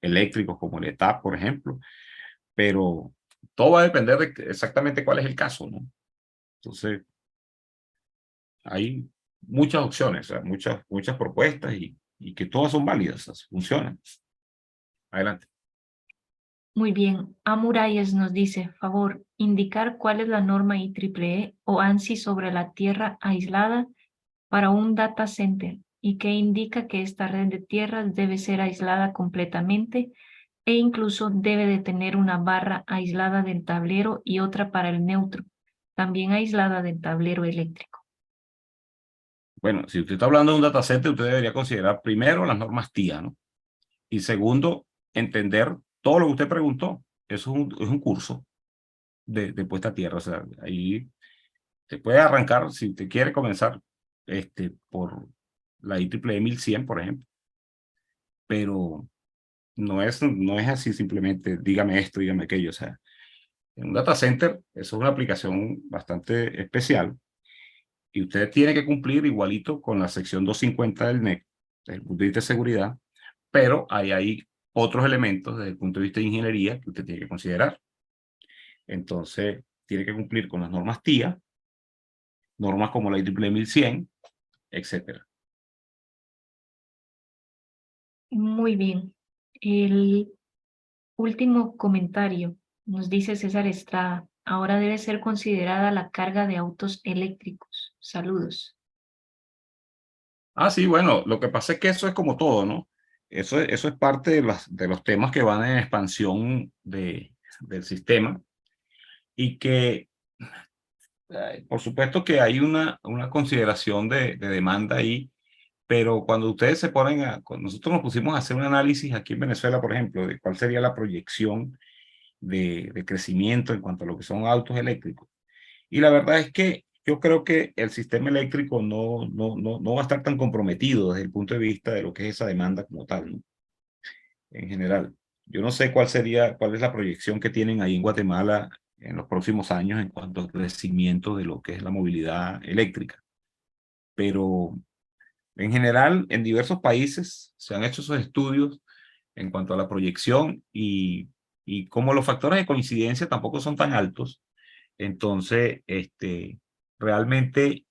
eléctricos como el ETAP, por ejemplo, pero todo va a depender de exactamente cuál es el caso, ¿no? Entonces, hay muchas opciones, o sea, muchas propuestas y que todas son válidas, o sea, funcionan. Adelante. Muy bien. Amurayes nos dice, favor, indicar cuál es la norma IEEE o ANSI sobre la tierra aislada para un data center y que indica que esta red de tierras debe ser aislada completamente e incluso debe de tener una barra aislada del tablero y otra para el neutro, también aislada del tablero eléctrico. Bueno, si usted está hablando de un data center, usted debería considerar primero las normas TIA, ¿no? Y segundo, entender todo lo que usted preguntó. Eso es un curso de puesta a tierra. O sea, ahí se puede arrancar, si usted quiere comenzar, por la IEEE 1100, por ejemplo. Pero no es así simplemente, dígame esto, dígame aquello. O sea, en un data center, eso es una aplicación bastante especial y usted tiene que cumplir igualito con la sección 250 del NEC, desde el punto de vista de seguridad, pero hay otros elementos desde el punto de vista de ingeniería que usted tiene que considerar. Entonces, tiene que cumplir con las normas TIA, normas como la IEEE 1100, etcétera. Muy bien. El último comentario nos dice César Estrada. Ahora debe ser considerada la carga de autos eléctricos. Saludos. Ah, sí, bueno, lo que pasa es que eso es como todo, ¿no? Eso es parte de los temas que van en expansión del sistema y que, por supuesto que hay una consideración de demanda ahí, pero cuando ustedes se ponen cuando nosotros nos pusimos a hacer un análisis aquí en Venezuela, por ejemplo, de cuál sería la proyección de crecimiento en cuanto a lo que son autos eléctricos. Y la verdad es que yo creo que el sistema eléctrico no va a estar tan comprometido desde el punto de vista de lo que es esa demanda como tal, ¿no? En general. Yo no sé cuál es la proyección que tienen ahí en Guatemala en los próximos años en cuanto al crecimiento de lo que es la movilidad eléctrica. Pero en general, en diversos países se han hecho esos estudios en cuanto a la proyección y como los factores de coincidencia tampoco son tan altos, entonces, realmente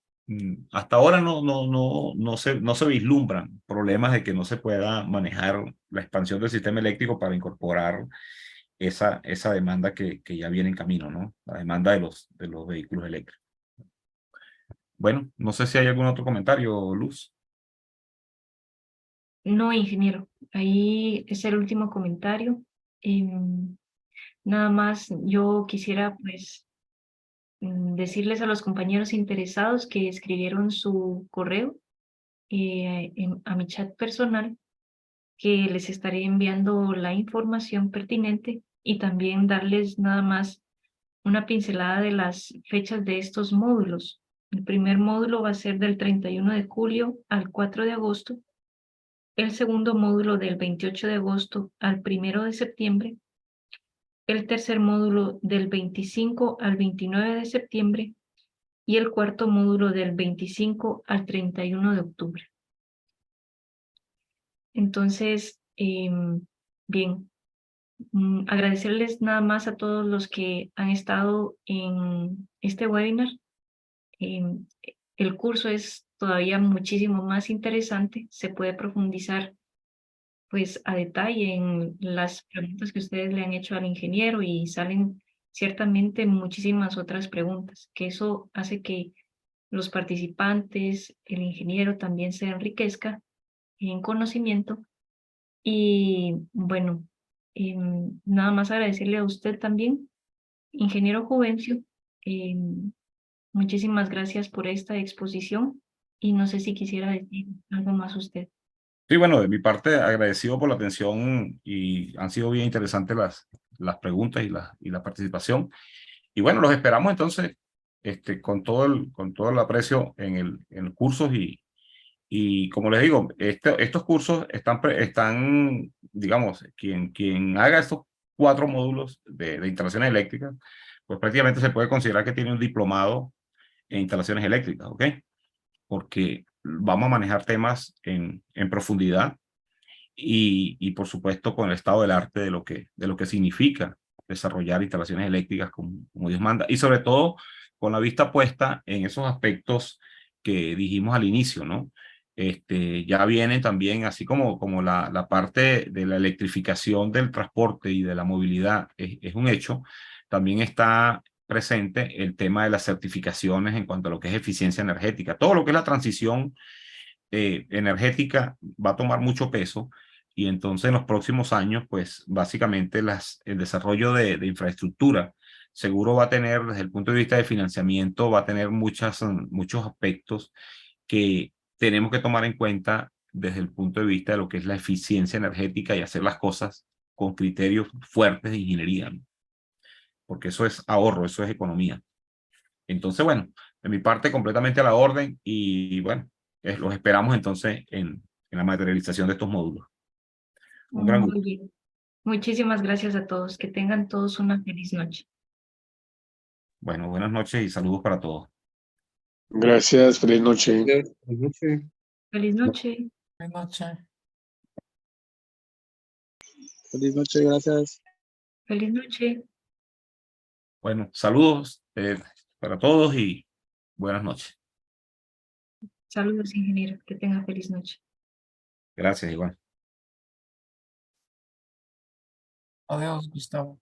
hasta ahora no se vislumbran problemas de que no se pueda manejar la expansión del sistema eléctrico para incorporar esa demanda que ya viene en camino, ¿no? La demanda de los vehículos eléctricos. Bueno, no sé si hay algún otro comentario, Luz. No, ingeniero. Ahí es el último comentario. Nada más yo quisiera pues decirles a los compañeros interesados que escribieron su correo a mi chat personal que les estaré enviando la información pertinente y también darles nada más una pincelada de las fechas de estos módulos. El primer módulo va a ser del 31 de julio al 4 de agosto, el segundo módulo del 28 de agosto al 1 de septiembre, el tercer módulo del 25 al 29 de septiembre y el cuarto módulo del 25 al 31 de octubre. Entonces, bien, agradecerles nada más a todos los que han estado en este webinar. El curso es todavía muchísimo más interesante, se puede profundizar pues a detalle en las preguntas que ustedes le han hecho al ingeniero y salen ciertamente muchísimas otras preguntas, que eso hace que los participantes, el ingeniero también se enriquezca en conocimiento. Y bueno, nada más agradecerle a usted también, ingeniero Juvencio. Muchísimas gracias por esta exposición y no sé si quisiera decir algo más usted. Sí, bueno, de mi parte, agradecido por la atención y han sido bien interesantes las preguntas y la participación. Y bueno, los esperamos entonces con todo el aprecio en el curso y como les digo, estos cursos están, digamos, quien haga estos 4 módulos de instalaciones eléctricas, pues prácticamente se puede considerar que tiene un diplomado en instalaciones eléctricas, ¿ok? Porque vamos a manejar temas en profundidad y por supuesto con el estado del arte de lo que significa desarrollar instalaciones eléctricas como Dios manda y sobre todo con la vista puesta en esos aspectos que dijimos al inicio, ¿no? Ya viene también, así como la parte de la electrificación del transporte y de la movilidad es un hecho, también está presente el tema de las certificaciones en cuanto a lo que es eficiencia energética. Todo lo que es la transición energética va a tomar mucho peso y entonces en los próximos años, pues básicamente el desarrollo de infraestructura seguro va a tener, desde el punto de vista de financiamiento, va a tener muchos aspectos que tenemos que tomar en cuenta desde el punto de vista de lo que es la eficiencia energética y hacer las cosas con criterios fuertes de ingeniería, ¿no? Porque eso es ahorro, eso es economía. Entonces, bueno, de mi parte completamente a la orden y bueno, los esperamos entonces en la materialización de estos módulos. Un gran gusto. Muy bien. Muchísimas gracias a todos. Que tengan todos una feliz noche. Bueno, buenas noches y saludos para todos. Gracias, feliz noche. Buenas noches. Feliz noche. Buenas noches. Feliz noche, gracias. Feliz noche. Bueno, saludos para todos y buenas noches. Saludos, ingeniero. Que tenga feliz noche. Gracias, igual. Adiós, Gustavo.